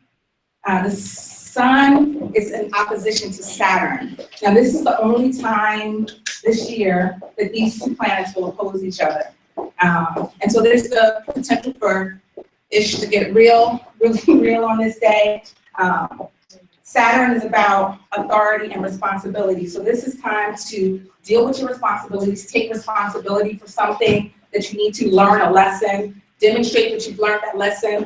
Speaker 1: the Sun is in opposition to Saturn. Now this is the only time this year that these 2 planets will oppose each other. And so there's the potential for ish to get really real on this day. Saturn is about authority and responsibility. So this is time to deal with your responsibilities, take responsibility for something that you need to learn a lesson, demonstrate that you've learned that lesson,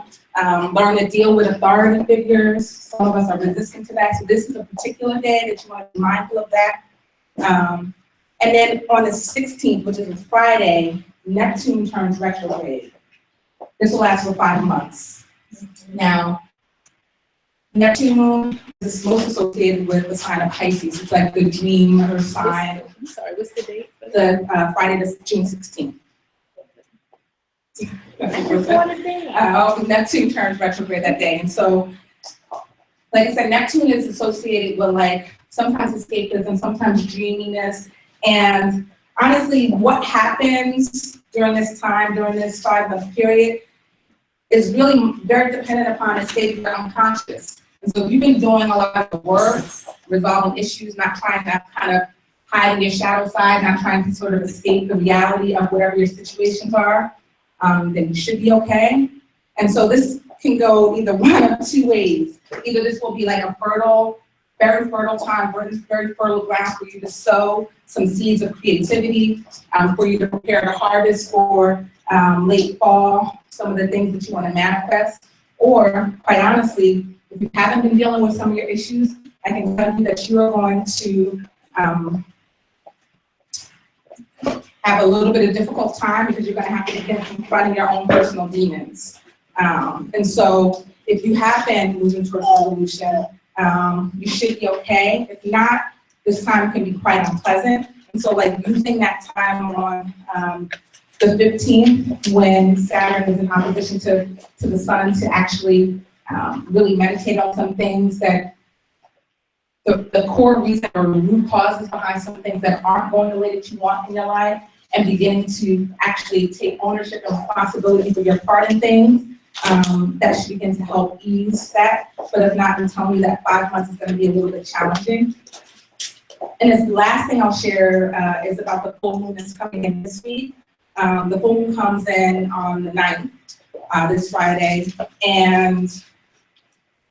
Speaker 1: learn to deal with authority figures. Some of us are resistant to that. So this is a particular day that you want to be mindful of that. And then on the 16th, which is a Friday, Neptune turns retrograde. This will last for 5 months. Now, Neptune is most associated with the sign of Pisces. It's like the dreamer sign.
Speaker 8: I'm sorry, what's the date?
Speaker 1: The Friday, June 16th. Neptune turns retrograde that day. And so, like I said, Neptune is associated with like sometimes escapism, sometimes dreaminess. And honestly, what happens during this time, during this 5-month period, is really very dependent upon a state of your unconscious. And so if you've been doing a lot of the work, resolving issues, not trying to kind of hide in your shadow side, not trying to sort of escape the reality of whatever your situations are, then you should be okay. And so this can go either one of 2 ways. Either this will be like a fertile, very fertile time, very fertile ground for you to sow some seeds of creativity, for you to prepare to harvest for late fall, some of the things that you want to manifest. Or, quite honestly, if you haven't been dealing with some of your issues, I can tell you that you are going to have a little bit of difficult time because you're gonna have to begin confronting your own personal demons. And so if you have been moving towards resolution, you should be okay. If not, this time can be quite unpleasant. And so like using that time on the 15th, when Saturn is in opposition to the sun, to actually really meditate on some things that the core reason or root causes behind some things that aren't going the way that you want in your life, and beginning to actually take ownership and responsibility for your part in things, that should begin to help ease that. But if not, then tell me that 5 months is going to be a little bit challenging. And this last thing I'll share is about the full moon that's coming in this week. The full moon comes in on the 9th, this Friday, and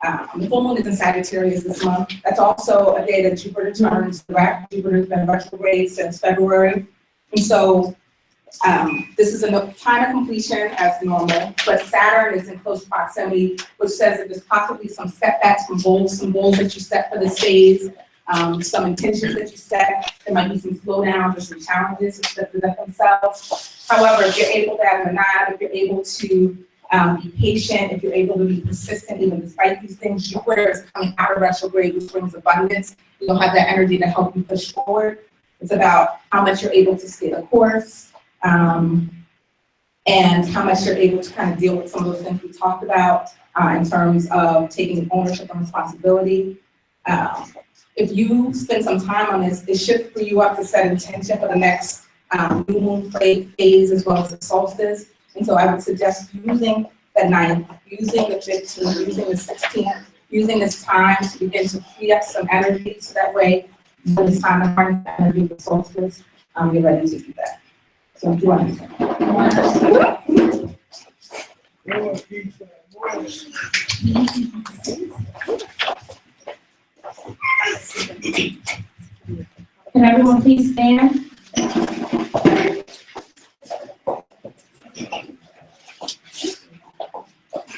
Speaker 1: the full moon is in Sagittarius this month. That's also a day that Jupiter turns direct. Jupiter's been retrograde since February. And so this is a time of completion as normal, but Saturn is in close proximity, which says that there's possibly some setbacks from goals, some goals that you set for this phase, some intentions that you set. There might be some slowdowns or some challenges that present themselves. However, if you're able to have a nod, if you're able to be patient, if you're able to be persistent even despite these things, Jupiter is coming out of retrograde, which brings abundance. You'll have that energy to help you push forward. It's about how much you're able to stay the course, and how much you're able to kind of deal with some of those things we talked about in terms of taking ownership and responsibility. If you spend some time on this, it should free you up to set intention for the next new moon phase as well as the solstice. And so I would suggest using the 9th, using the 15th, using the 16th, using this time to begin to free up some energy, so that way when it's time to harness the energy of the solstice, you're ready to do that. So do you understand? Can everyone please stand?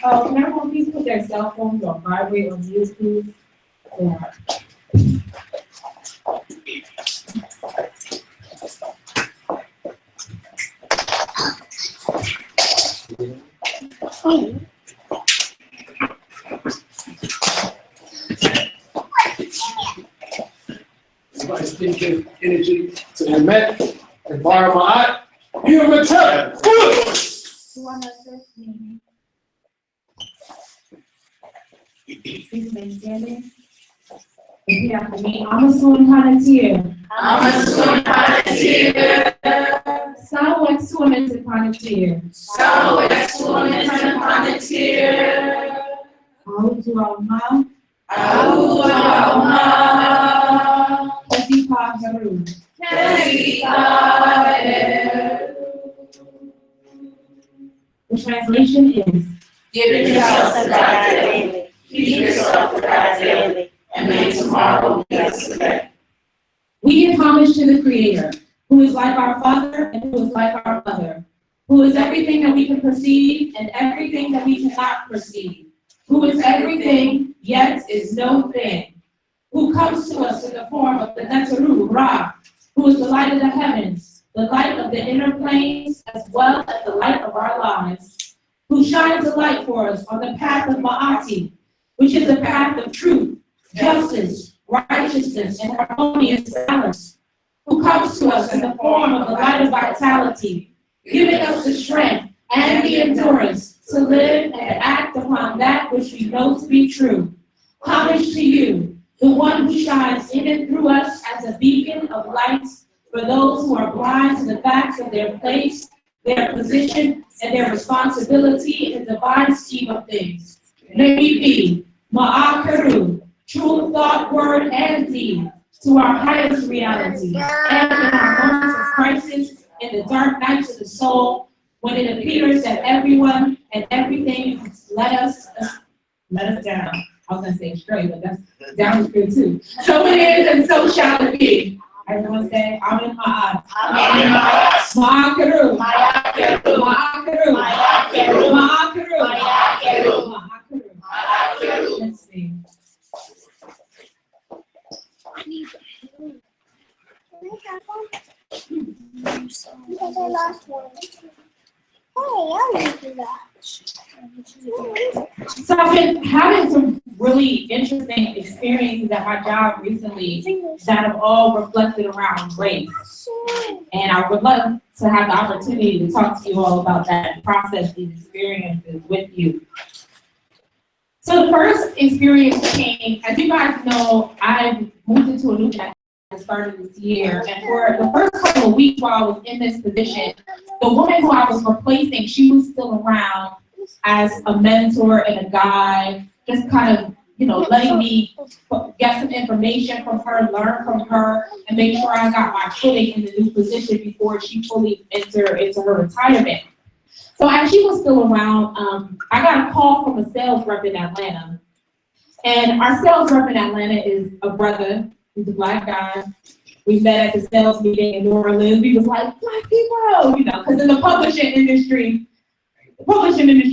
Speaker 1: Can everyone please put their cell phones on vibrate or mute, please? Yeah.
Speaker 2: Everybody's thinking energy to the Met, and Baramat, Human.
Speaker 1: Please remain standing. Repeat after me. I'm a student Palantir.
Speaker 5: I'm a student Palantir.
Speaker 1: Sao exuamente Palantir.
Speaker 5: Sao exuamente Palantir.
Speaker 1: Auto alma.
Speaker 5: Auto alma.
Speaker 1: Kadipa Heru. The translation is,
Speaker 5: Give yourself to God daily. Keep yourself to God daily. And may tomorrow be yesterday.
Speaker 1: we give homage to the Creator, who is like our Father and who is like our Mother, who is everything that we can perceive and everything that we cannot perceive, who is everything yet is no thing, who comes to us in the form of the Netzaru Ra, who is the light of the heavens, the light of the inner planes, as well as the light of our lives, who shines a light for us on the path of Ma'ati, which is the path of truth, justice, righteousness, and harmonious balance, who comes to us in the form of the light of vitality, giving us the strength and the endurance to live and act upon that which we know to be true. Homage to you, the one who shines in and through us as a beacon of light for those who are blind to the facts of their place, their position, and their responsibility in the divine scheme of things. May we be Ma'akaru, true thought, word, and deed, to our highest reality, and in our moments of crisis, in the dark nights of the soul, when it appears that everyone and everything let us down. I was gonna say straight, but that's down is good too. So it is, and so shall it be. Everyone say, I'm in my eyes.
Speaker 5: I'm in my eyes.
Speaker 1: Ma'akaru.
Speaker 5: Ma'akaru.
Speaker 1: Ma'akaru.
Speaker 5: Ma'akaru.
Speaker 1: Ma'akaru.
Speaker 5: Ma'akaru.
Speaker 1: Ma'akaru.
Speaker 5: Ma'akaru.
Speaker 1: Let's see. So I've been having some really interesting experiences at my job recently that have all reflected around race. And I would love to have the opportunity to talk to you all about that and process these experiences with you. So the first experience came, as you guys know, I moved into a new job at the start of this year. And for the first couple of weeks while I was in this position, the woman who I was replacing, she was still around as a mentor and a guide, just kind of, letting me get some information from her, learn from her, and make sure I got my footing in the new position before she fully entered into her retirement. So as she was still around, I got a call from a sales rep in Atlanta. And our sales rep in Atlanta is a brother. He's a Black guy. We met at the sales meeting in New Orleans. We was like, Black people, because in the publishing industry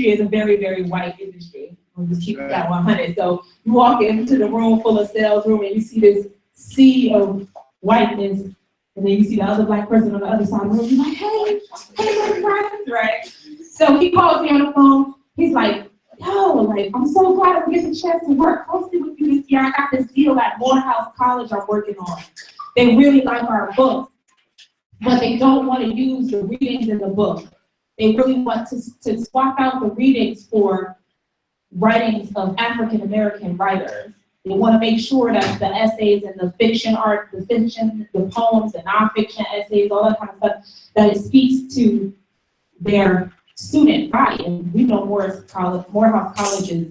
Speaker 1: is a very, very white industry. We'll just keep that 100. So you walk into the room full of sales room and you see this sea of whiteness, and then you see the other Black person on the other side of the room. You're like, hey, my friends, right? So he calls me on the phone. He's like, yo, I'm so glad I'm getting a chance to work closely with you this year. I got this deal at Morehouse College I'm working on. They really like our book, but they don't want to use the readings in the book. They really want to swap out the readings for writings of African American writers. They want to make sure that the essays and the fiction art, the poems, the nonfiction essays, all that kind of stuff, that it speaks to their student body. And we know Morehouse College is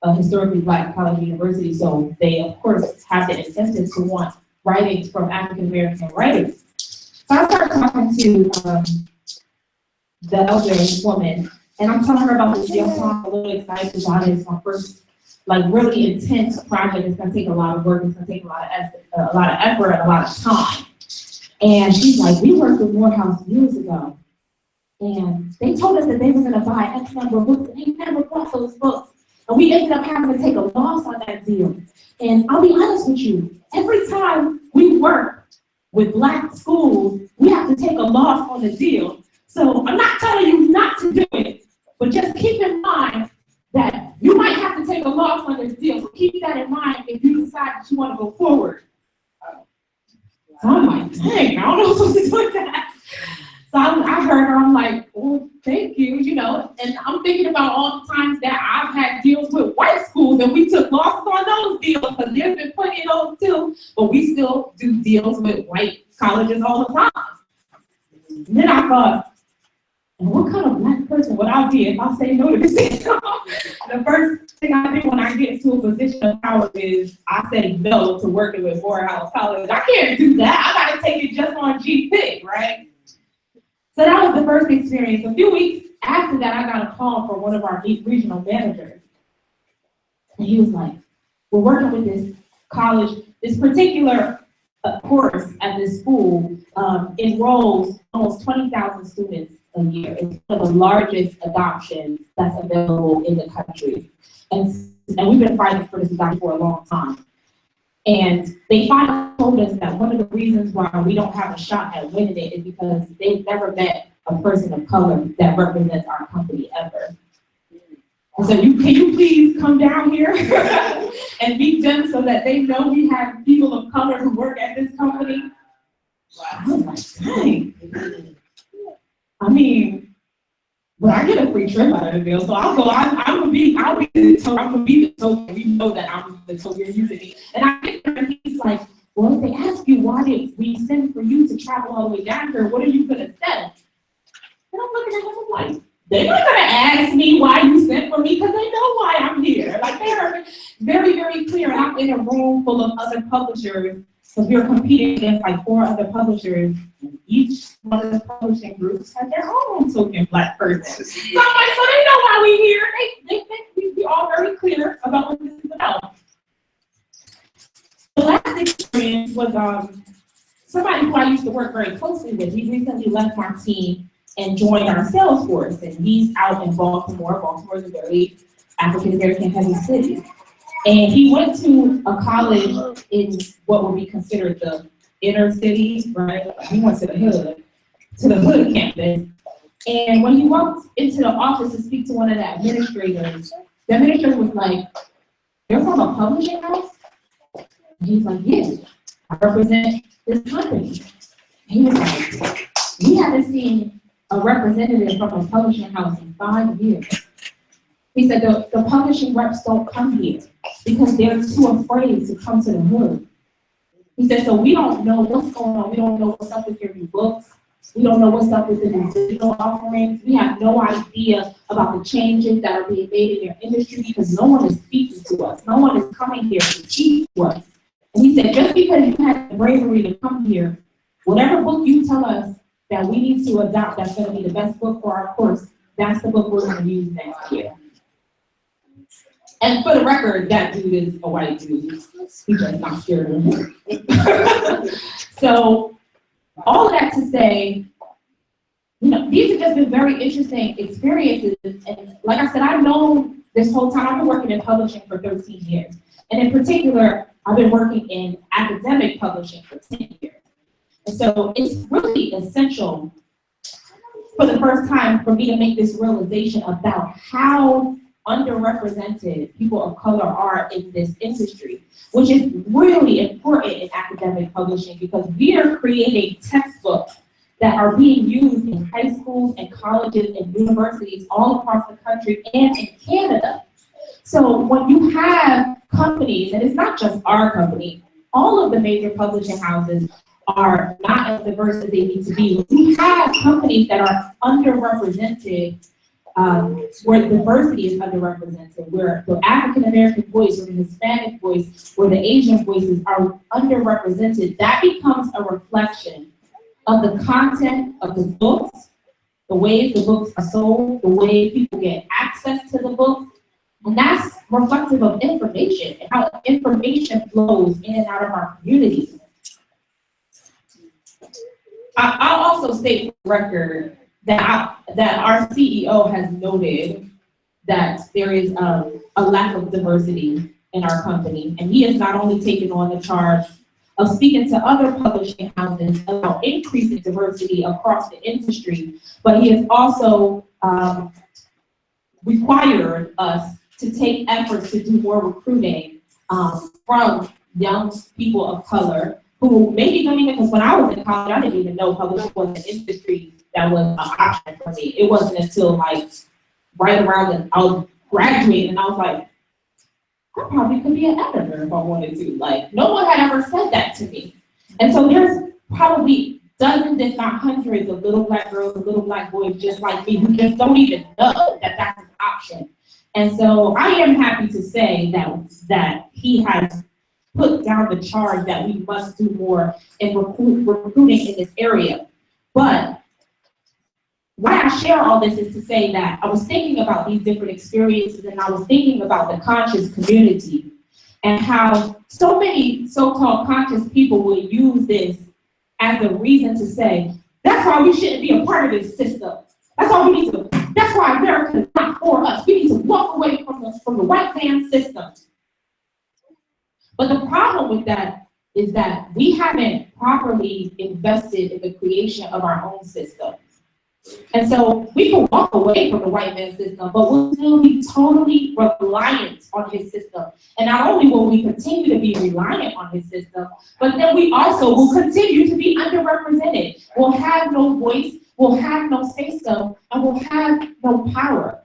Speaker 1: a historically Black college university, so they of course have the incentive to want writings from African American writers. So I started talking to the elderly woman, and I'm telling her about this deal. So I'm a little excited about it. It's my first really intense project. It's gonna take a lot of work. It's gonna take a lot of effort and a lot of time. And she's like, we worked with Morehouse years ago, and they told us that they were gonna buy X number of books, and they never bought those books. And we ended up having to take a loss on that deal. And I'll be honest with you, every time we work with Black schools, we have to take a loss on the deal. So I'm not telling you not to do it, but just keep in mind that you might have to take a loss on this deal. So keep that in mind if you decide that you want to go forward. So I'm like, dang, I don't know what to do with that. So I heard her, I'm like, oh, thank you, and I'm thinking about all the times that I've had deals with white schools and we took losses on those deals, because there's been plenty of those too, but we still do deals with white colleges all the time. And then I thought, what kind of Black person would I be if I say no to this deal? The first thing I do when I get into a position of power is I say no to working with Morehouse College. I can't do that. I gotta take it just on GP, right? So that was the first experience. A few weeks after that, I got a call from one of our regional managers. And he was like, we're working with this college, this particular course at this school enrolls almost 20,000 students a year. It's one of the largest adoptions that's available in the country. And we've been fighting for this adoption for a long time. And they finally told us that one of the reasons why we don't have a shot at winning it is because they've never met a person of color that represents our company ever. And so can you please come down here and meet them so that they know we have people of color who work at this company? I was like, dang. I mean, but I get a free trip out of the deal, so I'll go. I'll be the token. We know that I'm the token you're using me. And I get there, and he's like, well, if they ask you why did we send for you to travel all the way down here, what are you gonna say? And I'm looking at him, I'm like, they're not gonna ask me why you sent for me because they know why I'm here. Like, they are very, very clear. And I'm in a room full of other publishers, so we're competing against like 4 other publishers. Each one of the publishing groups has their own token Black person. So I'm like, so they know why we're here. They think we all very clear about what this is about. The last experience was somebody who I used to work very closely with. He recently left my team and joined our sales force, and he's out in Baltimore. Baltimore is a very African American heavy city. And he went to a college in what would be considered the inner city, right? He went to the hood campus. And when he walked into the office to speak to one of the administrators was like, "You're from a publishing house?" And he's like, "Yeah, I represent this company." And he was like, "We haven't seen a representative from a publishing house in 5 years." He said, the publishing reps don't come here because they're too afraid to come to the hood. He said, "So we don't know what's going on. We don't know what's up with your new books. We don't know what's up with the new digital offerings. We have no idea about the changes that are being made in your industry because no one is speaking to us. No one is coming here to speak to us." And he said, "Just because you had the bravery to come here, whatever book you tell us that we need to adopt that's going to be the best book for our course, that's the book we're going to use next year." And for the record, that dude is a white dude. He's just not scared of him. So, all of that to say, these have just been very interesting experiences. And like I said, I've known this whole time, I've been working in publishing for 13 years. And in particular, I've been working in academic publishing for 10 years. And so it's really essential for the first time for me to make this realization about how underrepresented people of color are in this industry, which is really important in academic publishing because we are creating textbooks that are being used in high schools and colleges and universities all across the country and in Canada. So when you have companies, and it's not just our company, all of the major publishing houses are not as diverse as they need to be. When you have companies that are underrepresented, where diversity is underrepresented, where the African American voice or the Hispanic voice or the Asian voices are underrepresented, that becomes a reflection of the content of the books, the ways the books are sold, the way people get access to the books, and that's reflective of information and how information flows in and out of our communities. I'll also state for the record that our CEO has noted that there is a lack of diversity in our company, and he has not only taken on the charge of speaking to other publishing houses about increasing diversity across the industry, but he has also required us to take efforts to do more recruiting from young people of color who maybe don't even, because when I was in college, I didn't even know publishing was an industry that was an option for me. It wasn't until like right around the, I was graduating and I was like, I probably could be an editor if I wanted to. Like, no one had ever said that to me. And so there's probably dozens, if not hundreds, of little black girls and little black boys just like me who just don't even know that that's an option. And so I am happy to say that he has put down the charge that we must do more in recruiting in this area. But why I share all this is to say that I was thinking about these different experiences and I was thinking about the conscious community and how so many so-called conscious people will use this as a reason to say, that's why we shouldn't be a part of this system. That's why we need to, that's why America is not for us. We need to walk away from the white man system. But the problem with that is that we haven't properly invested in the creation of our own system. And so we can walk away from the white man system, but we'll still be totally reliant on his system. And not only will we continue to be reliant on his system, but then we also will continue to be underrepresented. We'll have no voice, we'll have no say-so, and we'll have no power.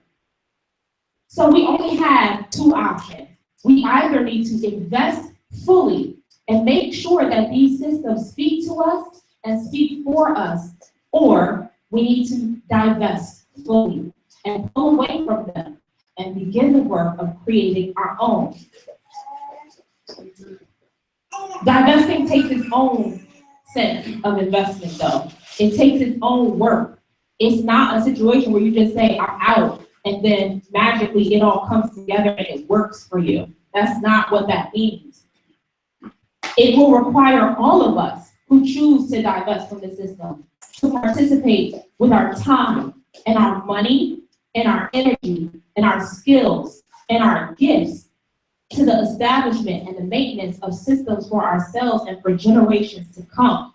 Speaker 1: So we only have two options. We either need to invest fully and make sure that these systems speak to us and speak for us, or we need to divest fully and pull away from them and begin the work of creating our own. Divesting takes its own sense of investment, though. It takes its own work. It's not a situation where you just say, I'm out, and then magically it all comes together and it works for you. That's not what that means. It will require all of us who choose to divest from the system to participate with our time and our money and our energy and our skills and our gifts to the establishment and the maintenance of systems for ourselves and for generations to come.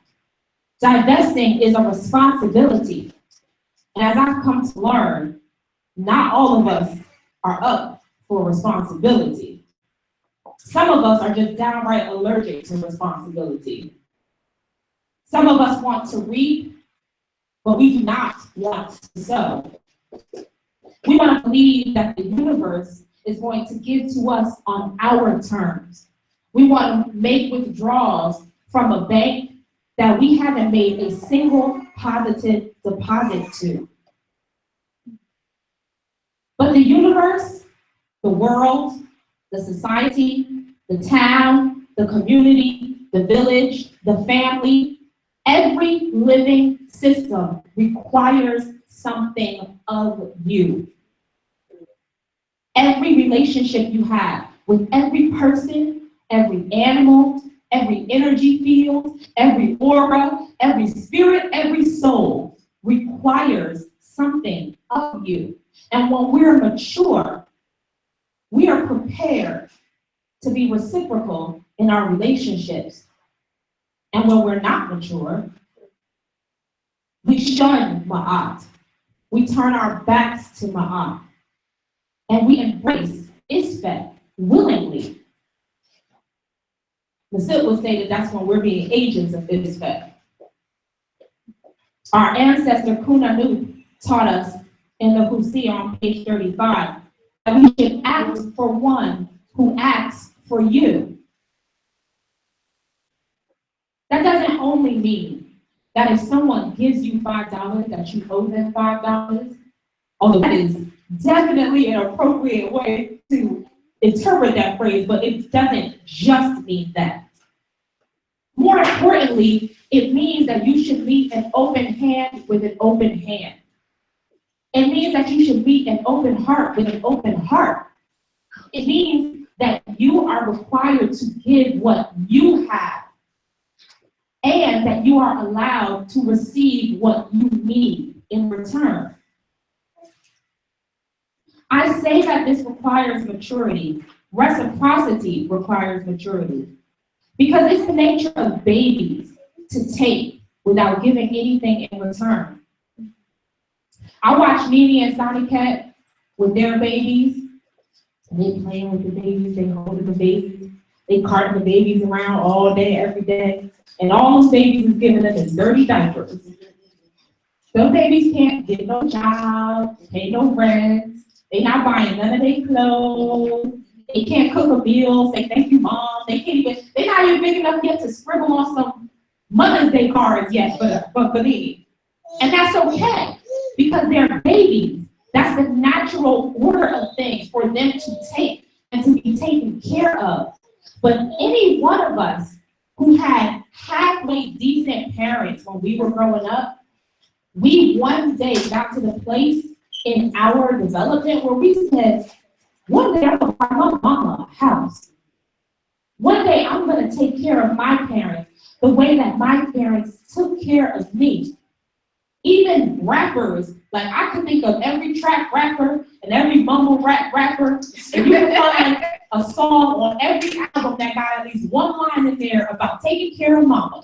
Speaker 1: Divesting is a responsibility. And as I've come to learn, not all of us are up for responsibility. Some of us are just downright allergic to responsibility. Some of us want to reap, but we do not want to sow. We want to believe that the universe is going to give to us on our terms. We want to make withdrawals from a bank that we haven't made a single positive deposit to. But the universe, the world, the society, the town, the community, the village, the family, every living system requires something of you. Every relationship you have with every person, every animal, every energy field, every aura, every spirit, every soul requires something of you. And when we're mature, we are prepared to be reciprocal in our relationships. And when we're not mature, we shun Ma'at. We turn our backs to Ma'at. And we embrace Isfet willingly. Masit would say that that's when we're being agents of Isfet. Our ancestor Kunanu taught us in the Husi on page 35 that we should act for one who acts for you. That doesn't only mean that if someone gives you $5, that you owe them $5, although that is definitely an appropriate way to interpret that phrase, but it doesn't just mean that. More importantly, it means that you should meet an open hand with an open hand. It means that you should meet an open heart with an open heart. It means that you are required to give what you have, and that you are allowed to receive what you need in return. I say that this requires maturity. Reciprocity requires maturity. Because it's the nature of babies to take without giving anything in return. I watch Nene and Sonny Cat with their babies. They playing with the babies, they holding the babies, they carting the babies around all day, every day. And all those babies is giving them the dirty diapers. Those babies can't get no job, pay no rent. They're not buying none of their clothes. They can't cook a meal, say thank you, Mom. They're not even big enough yet to scribble on some Mother's Day cards yet for me. And that's okay, because they're babies. That's the natural order of things for them to take and to be taken care of. But any one of us who had halfway decent parents when we were growing up, we one day got to the place in our development where we said, one day I'm gonna buy my mama a house. One day I'm gonna take care of my parents the way that my parents took care of me. Even rappers, like I could think of every trap rapper and every mumble rap rapper, and you can find a song on every album that got at least one line in there about taking care of mama.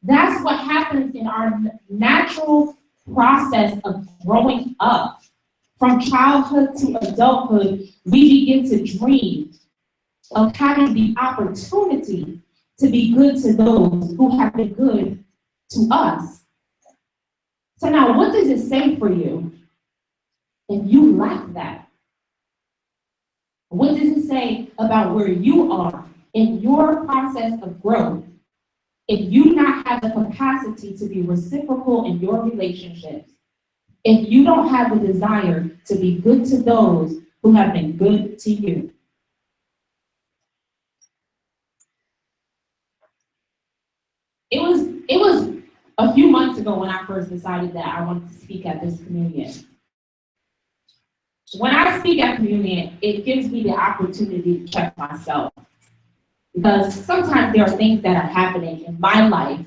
Speaker 1: That's what happens in our natural process of growing up. From childhood to adulthood, we begin to dream of having the opportunity to be good to those who have been good to us. So now, what does it say for you if you lack that? What does it say about where you are in your process of growth if you do not have the capacity to be reciprocal in your relationships? If you don't have the desire to be good to those who have been good to you? It was a few months ago when I first decided that I wanted to speak at this communion. When I speak at communion, it gives me the opportunity to check myself. Because sometimes there are things that are happening in my life,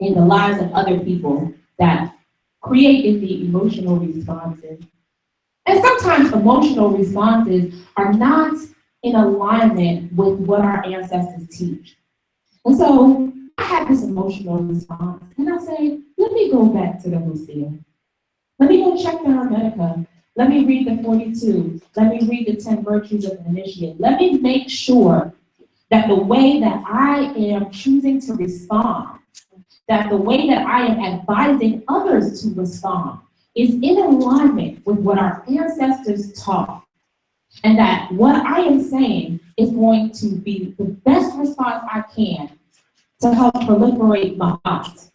Speaker 1: in the lives of other people, that create the emotional responses. And sometimes emotional responses are not in alignment with what our ancestors teach. And so I have this emotional response, and I say, let me go back to the Hosea. Let me go check the Hermetica. Let me read the 42. Let me read the 10 virtues of the initiate. Let me make sure that the way that I am choosing to respond, that the way that I am advising others to respond is in alignment with what our ancestors taught. And that what I am saying is going to be the best response I can to help proliferate my thoughts.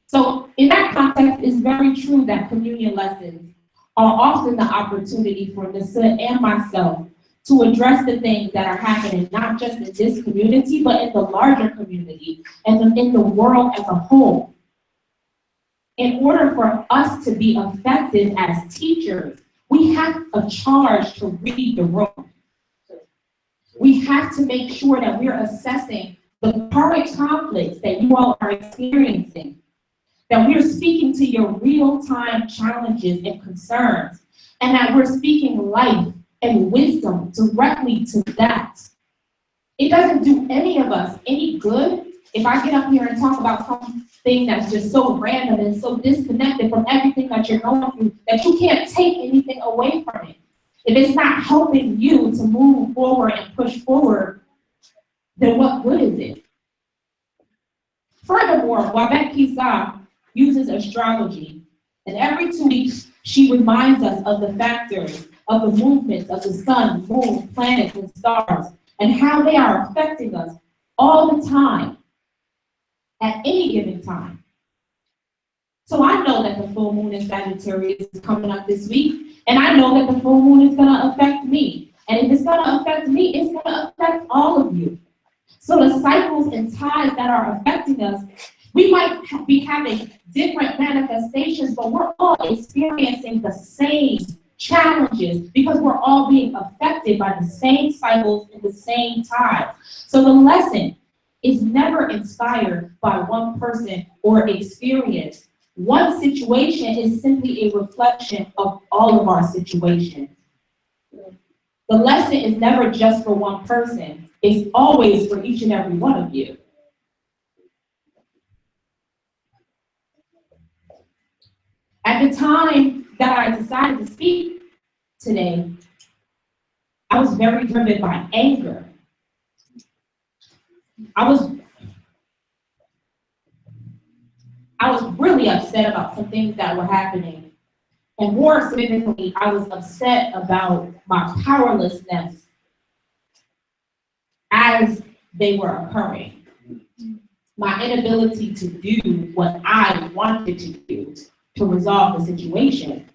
Speaker 1: So in that context, it's very true that communion lessons are often the opportunity for Nissa and myself to address the things that are happening, not just in this community, but in the larger community and in the world as a whole. In order for us to be effective as teachers, we have a charge to read the room. We have to make sure that we're assessing the current conflicts that you all are experiencing, that we're speaking to your real-time challenges and concerns, and that we're speaking life and wisdom directly to that. It doesn't do any of us any good if I get up here and talk about something that's just so random and so disconnected from everything that you're going through that you can't take anything away from it. If it's not helping you to move forward and push forward, then what good is it? Furthermore, Wabet Kisa uses astrology, and every 2 weeks she reminds us of the factors of the movements of the sun, moon, planets, and stars, and how they are affecting us all the time, at any given time. So I know that the full moon in Sagittarius is coming up this week, and I know that the full moon is going to affect me. And if it's going to affect me, it's going to affect all of you. So the cycles and tides that are affecting us, we might be having different manifestations, but we're all experiencing the same challenges because we're all being affected by the same cycles and the same tides. So the lesson is never inspired by one person or experience. One situation is simply a reflection of all of our situations. The lesson is never just for one person. It's always for each and every one of you. At the time that I decided to speak today, I was very driven by anger. I was really upset about some things that were happening. And more significantly, I was upset about my powerlessness as they were occurring. My inability to do what I wanted to do to resolve the situation.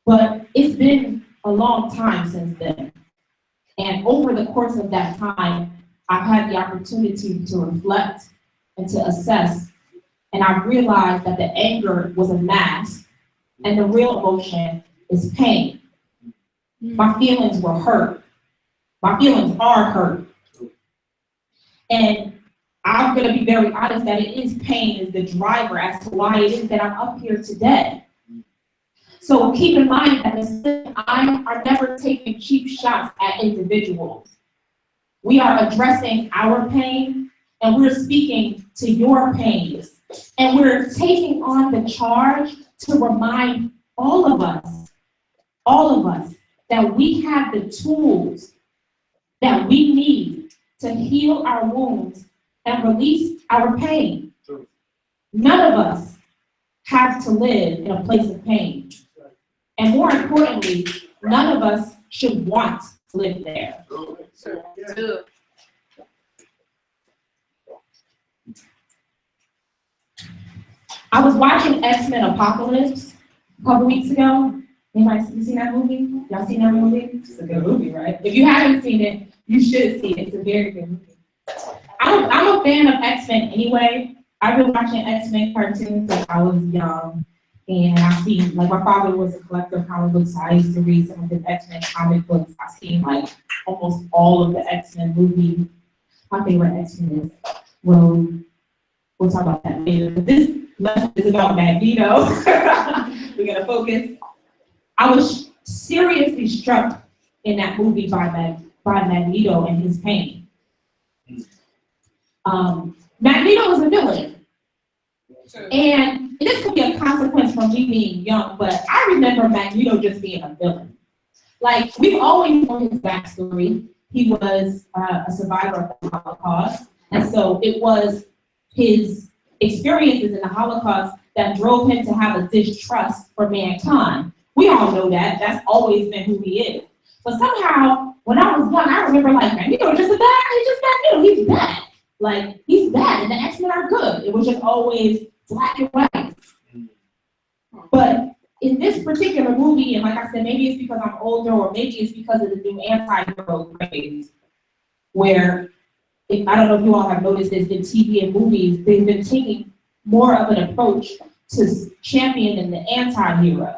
Speaker 1: But it's been a long time since then. And over the course of that time, I've had the opportunity to reflect and to assess. And I realized that the anger was a mask and the real emotion is pain. My feelings were hurt. My feelings are hurt. And I'm going to be very honest that it is pain is the driver as to why it is that I'm up here today. So keep in mind that I are never taking cheap shots at individuals. We are addressing our pain and we're speaking to your pains. And we're taking on the charge to remind all of us, that we have the tools that we need to heal our wounds and release our pain. None of us have to live in a place of pain. And more importantly, none of us should want to live there. I was watching X-Men Apocalypse a couple weeks ago. Anybody seen that movie? Y'all seen that movie? It's a good movie, right? If you haven't seen it, you should see it. It's a very good movie. I'm a fan of X-Men anyway. I've been watching X-Men cartoons since I was young. And I've seen, like, my father was a collector of comic books, so I used to read some of his X-Men comic books. I've seen, like, almost all of the X-Men movies. My favorite X-Men is Rogue. We'll talk about that later. But this lesson is about Magneto. We're going to focus. I was seriously struck in that movie by Magneto and his pain. Magneto was a villain. And this could be a consequence from me being young, but I remember Magneto just being a villain. Like, we've always known his backstory. He was a survivor of the Holocaust, and so it was his experiences in the Holocaust that drove him to have a distrust for mankind. We all know that. That's always been who he is. But somehow, when I was young, I remember like, Magneto just a bad, he's just Magneto, he's bad. Like, he's bad, and the X-Men are good. It was just always black and white. But in this particular movie, and like I said, maybe it's because I'm older, or maybe it's because of the new anti-hero craze, where, I don't know if you all have noticed this, in TV and movies, they've been taking more of an approach to championing the anti-hero.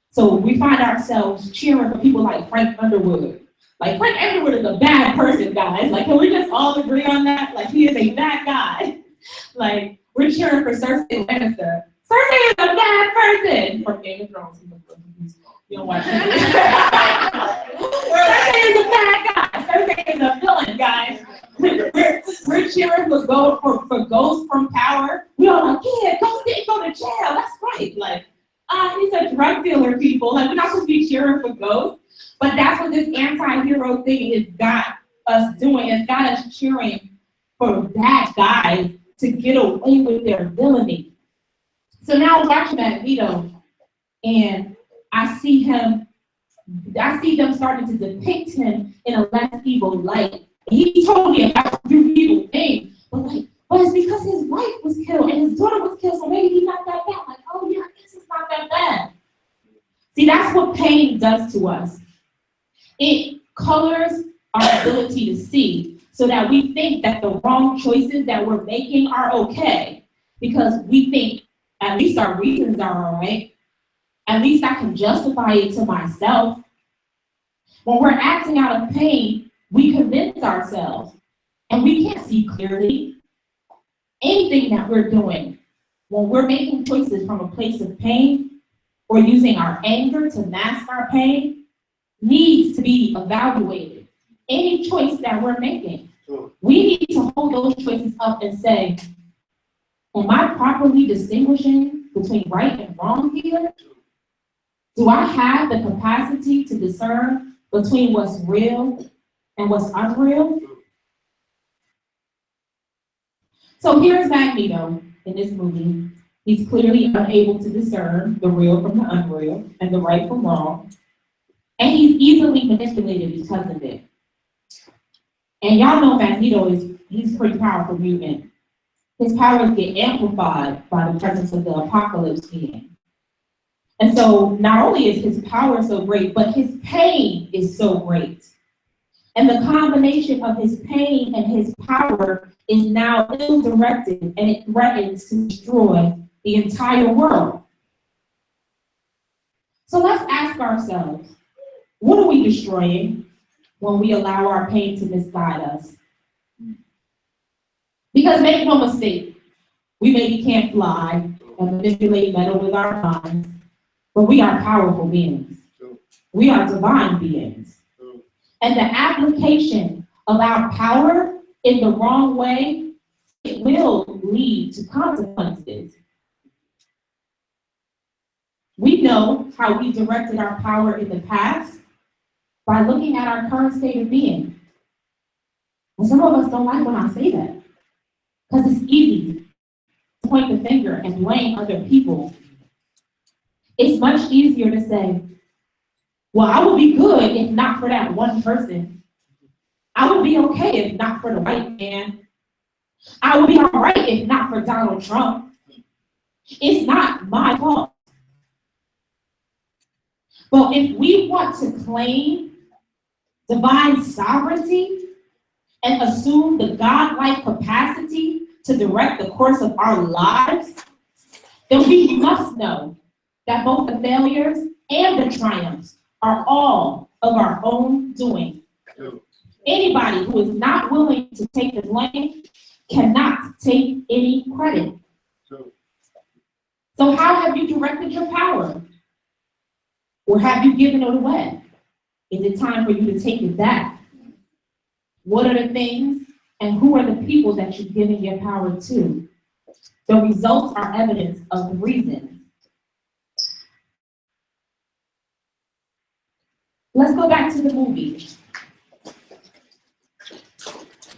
Speaker 1: So we find ourselves cheering for people like Frank Underwood. Like, Frank Underwood is a bad person, guys. Like, can we just all agree on that? Like, he is a bad guy. Like, we're cheering for Cersei Lannister. Cersei is a bad person! From Game of Thrones. You don't watch it. Cersei is a bad guy. Cersei is a villain, guys. We're cheering for Ghost from Power. We all like, yeah, Ghost didn't go to jail. That's right. Like, he's a drug dealer, people. Like, we're not supposed to be cheering for Ghost. But that's what this anti-hero thing has got us doing. It's got us cheering for bad guys to get away with their villainy. So now I'm watching Magneto, and I see them starting to depict him in a less evil light. He told me about to do evil things, but it's because his wife was killed and his daughter was killed, so maybe he's not that bad. Like, oh yeah, I guess it's not that bad. See, that's what pain does to us. It colors our ability to see, so that we think that the wrong choices that we're making are okay, because we think at least our reasons are all right. At least I can justify it to myself. When we're acting out of pain, we convince ourselves, and we can't see clearly. Anything that we're doing, when we're making choices from a place of pain, or using our anger to mask our pain, needs to be evaluated. Any choice that we're making, we need to hold those choices up and say, am I properly distinguishing between right and wrong here? Do I have the capacity to discern between what's real and what's unreal? So here's Magneto in this movie. He's clearly unable to discern the real from the unreal and the right from wrong. And he's easily manipulated because of it. And y'all know Magneto he's a pretty powerful mutant. His powers get amplified by the presence of the apocalypse being. And so not only is his power so great, but his pain is so great. And the combination of his pain and his power is now ill-directed, and it threatens to destroy the entire world. So let's ask ourselves, what are we destroying when we allow our pain to misguide us? Because make no mistake, we maybe can't fly and manipulate metal with our minds, but we are powerful beings. We are divine beings. And the application of our power in the wrong way, it will lead to consequences. We know how we directed our power in the past by looking at our current state of being. And some of us don't like when I say that, because it's easy to point the finger and blame other people. It's much easier to say, well, I would be good if not for that one person. I would be okay if not for the white man. I would be all right if not for Donald Trump. It's not my fault. But if we want to claim divine sovereignty and assume the godlike capacity to direct the course of our lives, then we must know that both the failures and the triumphs are all of our own doing. Anybody who is not willing to take the blame cannot take any credit. So how have you directed your power? Or have you given it away? Is it time for you to take it back? What are the things and who are the people that you've given your power to? The results are evidence of the reason. Let's go back to the movie.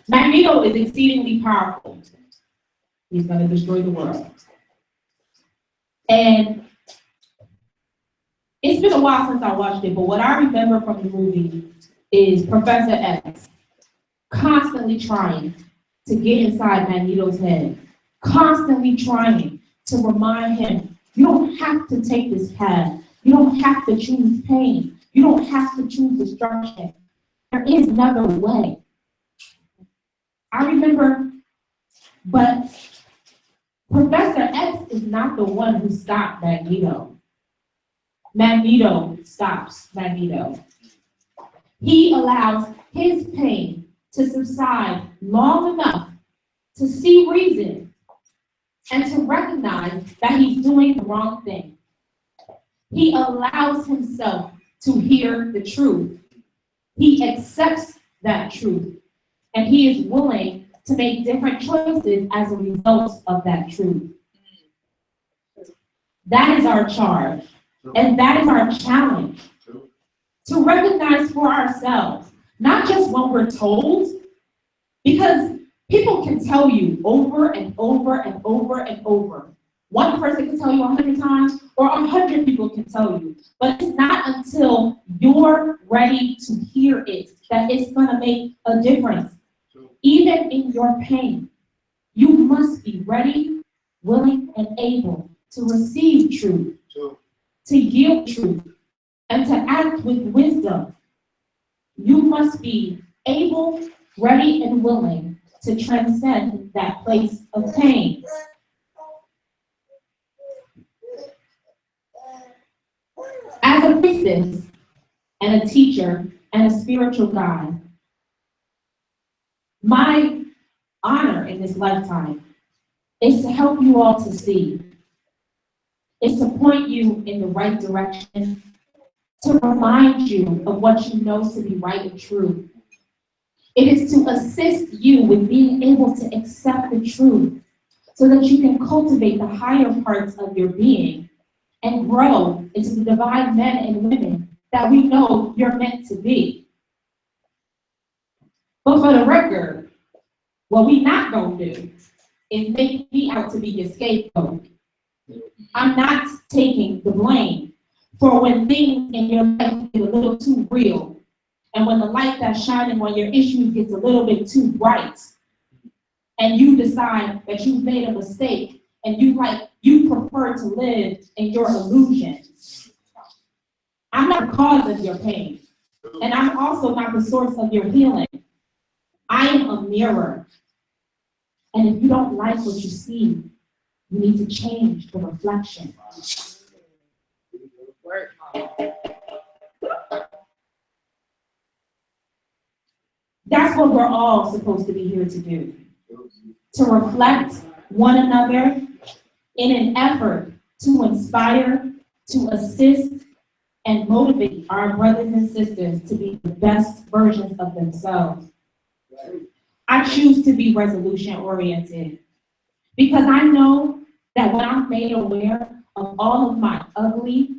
Speaker 1: Magneto is exceedingly powerful. He's going to destroy the world. And it's been a while since I watched it, but what I remember from the movie is Professor X constantly trying to get inside Magneto's head, constantly trying to remind him, you don't have to take this path. You don't have to choose pain. You don't have to choose destruction. There is another way. I remember, but Professor X is not the one who stopped Magneto. Magneto stops Magneto. He allows his pain to subside long enough to see reason and to recognize that he's doing the wrong thing. He allows himself to hear the truth. He accepts that truth, and he is willing to make different choices as a result of that truth. That is our charge, and that is our challenge, to recognize for ourselves, not just when we're told, because people can tell you over and over and over and over. One person can tell you 100 times, or 100 people can tell you, but it's not until you're ready to hear it that it's gonna make a difference. Even in your pain, you must be ready, willing, and able to receive truth, to yield truth, and to act with wisdom. You must be able, ready, and willing to transcend that place of pain. As a priestess and a teacher and a spiritual guide, my honor in this lifetime is to help you all to see, is to point you in the right direction, to remind you of what you know to be right and true. It is to assist you with being able to accept the truth so that you can cultivate the higher parts of your being and grow into the divine men and women that we know you're meant to be. But for the record, what we not gonna do is make me out to be your scapegoat. I'm not taking the blame for when things in your life get a little too real, and when the light that's shining on your issues gets a little bit too bright, and you decide that you've made a mistake, and you prefer to live in your illusions. I'm not the cause of your pain, and I'm also not the source of your healing. I am a mirror, and if you don't like what you see, you need to change the reflection. That's what we're all supposed to be here to do. To reflect one another in an effort to inspire, to assist, and motivate our brothers and sisters to be the best versions of themselves. I choose to be resolution-oriented because I know that when I'm made aware of all of my ugly,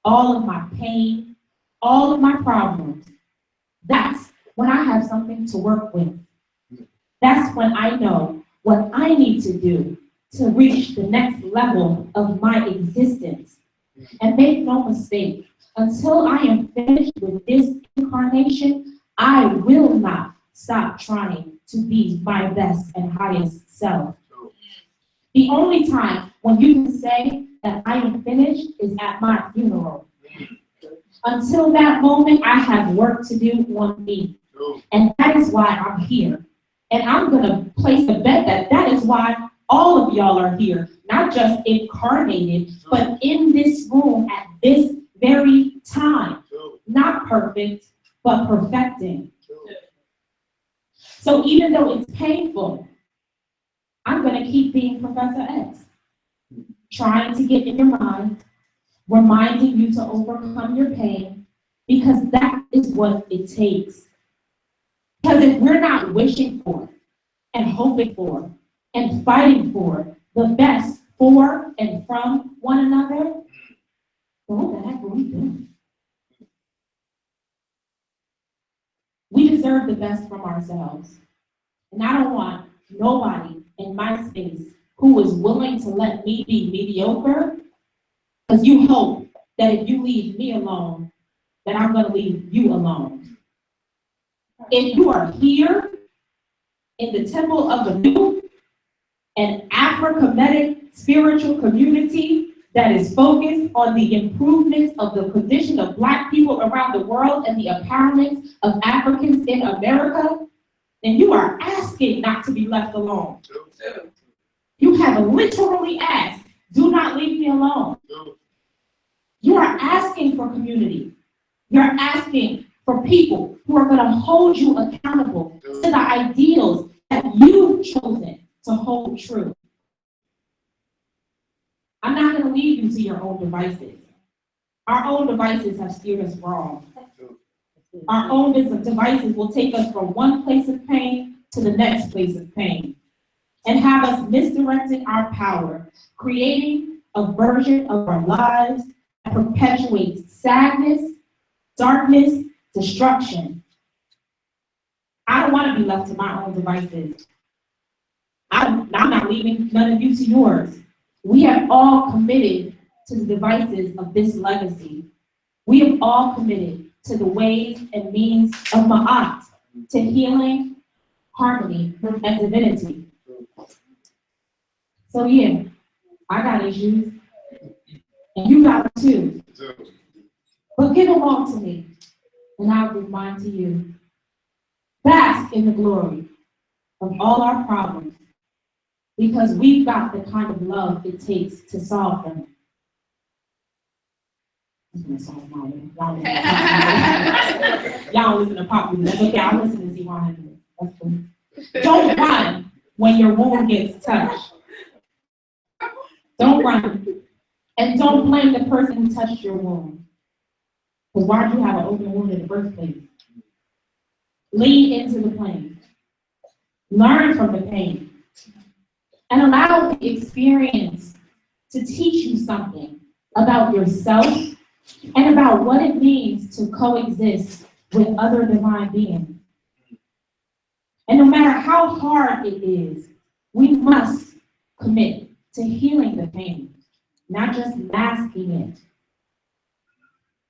Speaker 1: all of my pain, all of my problems, that's when I have something to work with. That's when I know what I need to do to reach the next level of my existence. And make no mistake, until I am finished with this incarnation, I will not stop trying to be my best and highest self. The only time when you can say that I am finished is at my funeral. Until that moment, I have work to do on me. And that is why I'm here. And I'm gonna place a bet that that is why all of y'all are here, not just incarnated, but in this room at this very time. Not perfect, but perfecting. So even though it's painful, I'm gonna keep being Professor X, trying to get in your mind, reminding you to overcome your pain, because that is what it takes. Because if we're not wishing for, and hoping for, and fighting for the best for and from one another, then what the heck are we doing? We deserve the best from ourselves. And I don't want nobody in my space who is willing to let me be mediocre, because you hope that if you leave me alone, that I'm going to leave you alone. If you are here in the temple of the new, an Afro-Kemetic spiritual community that is focused on the improvements of the condition of Black people around the world and the empowerment of Africans in America, then you are asking not to be left alone. You have literally asked, do not leave me alone. You are asking for community. You're asking for people who are going to hold you accountable to the ideals that you've chosen to hold true. I'm not going to leave you to your own devices. Our own devices have steered us wrong. Our own devices will take us from one place of pain to the next place of pain and have us misdirecting our power, creating a version of our lives that perpetuates sadness, darkness, destruction. I don't want to be left to my own devices. I'm not leaving none of you to yours. We have all committed to the devices of this legacy. We have all committed to the ways and means of Ma'at, to healing, harmony, and divinity. So yeah, I got issues, and you got them too. But give them all to me, and I'll give mine to you. Bask in the glory of all our problems, because we've got the kind of love it takes to solve them. Y'all listen to pop music. That's okay. I'll listen to Z100. That's cool. Don't run when your wound gets touched. Don't run. And don't blame the person who touched your wound. Because why do you have an open wound in the first place? Lean into the pain. Learn from the pain. And allow the experience to teach you something about yourself and about what it means to coexist with other divine beings. And no matter how hard it is, we must commit to healing the pain, not just masking it.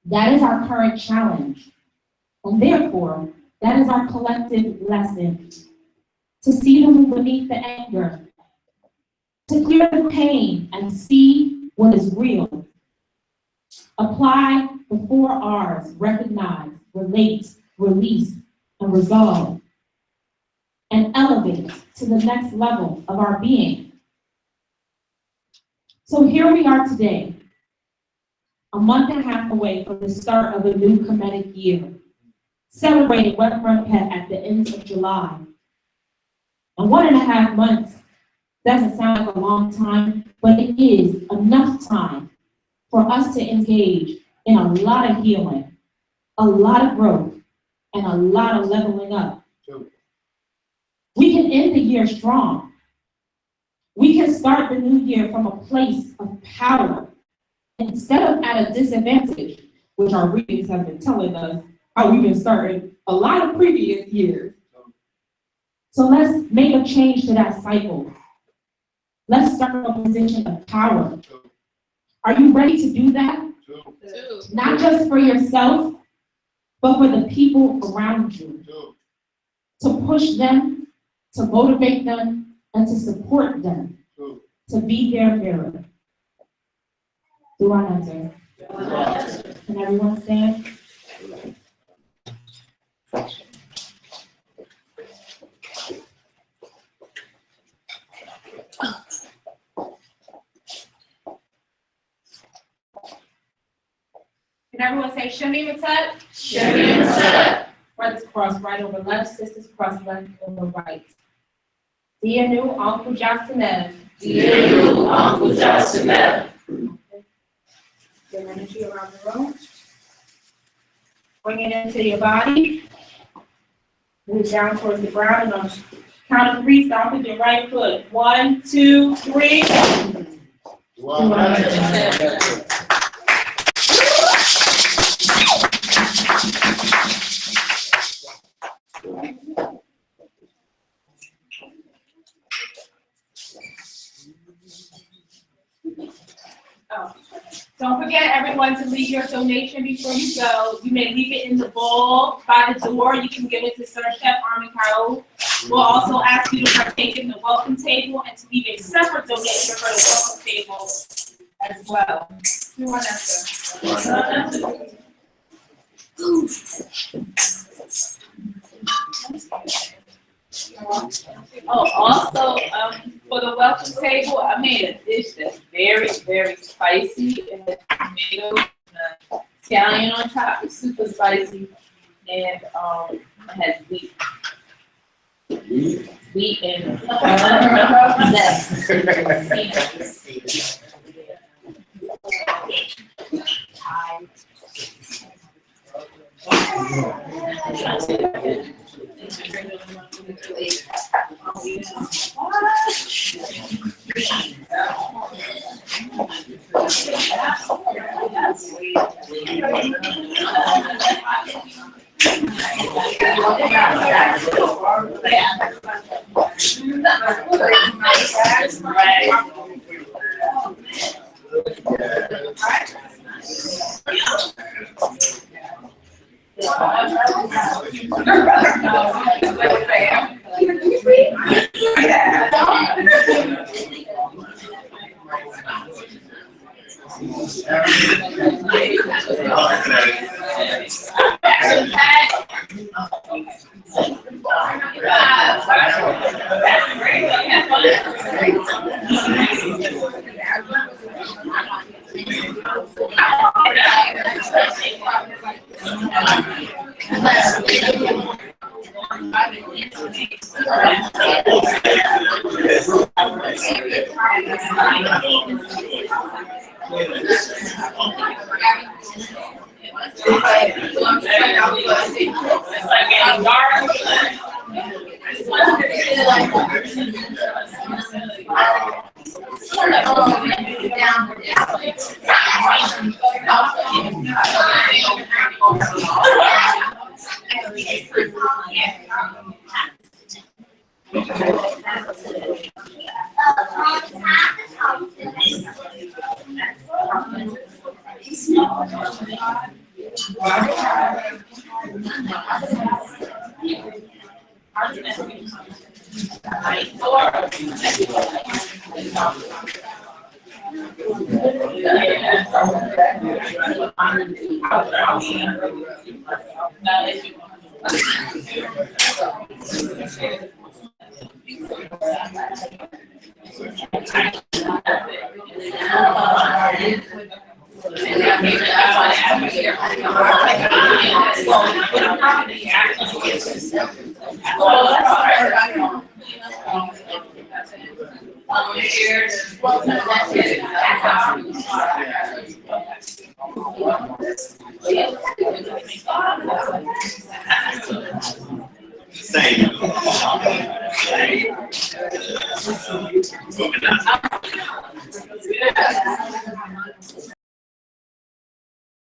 Speaker 1: That is our current challenge. And therefore, that is our collective lesson. To see the moon beneath the anger, to clear the pain and see what is real. Apply the 4 R's: recognize, relate, release, and resolve. And elevate to the next level of our being. So here we are today, a month and a half away from the start of a new Kemetic year, celebrating Wet Pet at the end of July. And 1.5 months doesn't sound like a long time, but it is enough time for us to engage in a lot of healing, a lot of growth, and a lot of leveling up. We can end the year strong. We can start the new year from a place of power instead of at a disadvantage, which our readings have been telling us how we've been starting a lot of previous years. So let's make a change to that cycle. Let's start from a position of power. Are you ready to do that? Not just for yourself, but for the people around you. To push them, to motivate them, and to support them. To be their mirror. Do I answer? Can everyone stand? Can everyone say Shemi Matat? Shemi Matat. Brothers cross right over left, sisters cross left over right. Dear new Uncle Jastanev.
Speaker 8: Dear new Uncle Jastanev.
Speaker 1: Bring energy around the room. Bring it into your body. Move down towards the ground and Count of three, start with your right foot. 1, 2, 3. Don't forget, everyone, to leave your donation before you go. You may leave it in the bowl by the door. You can give it to Sir Chef Armin Carol. We'll also ask you to partake in the welcome table and to leave a separate donation for the welcome table as well. You want that, sir? Oh, also, for the welcome table, I made a dish that's very, very spicy. It has tomatoes and Italian on top. It's super spicy, and it has wheat. Wheat and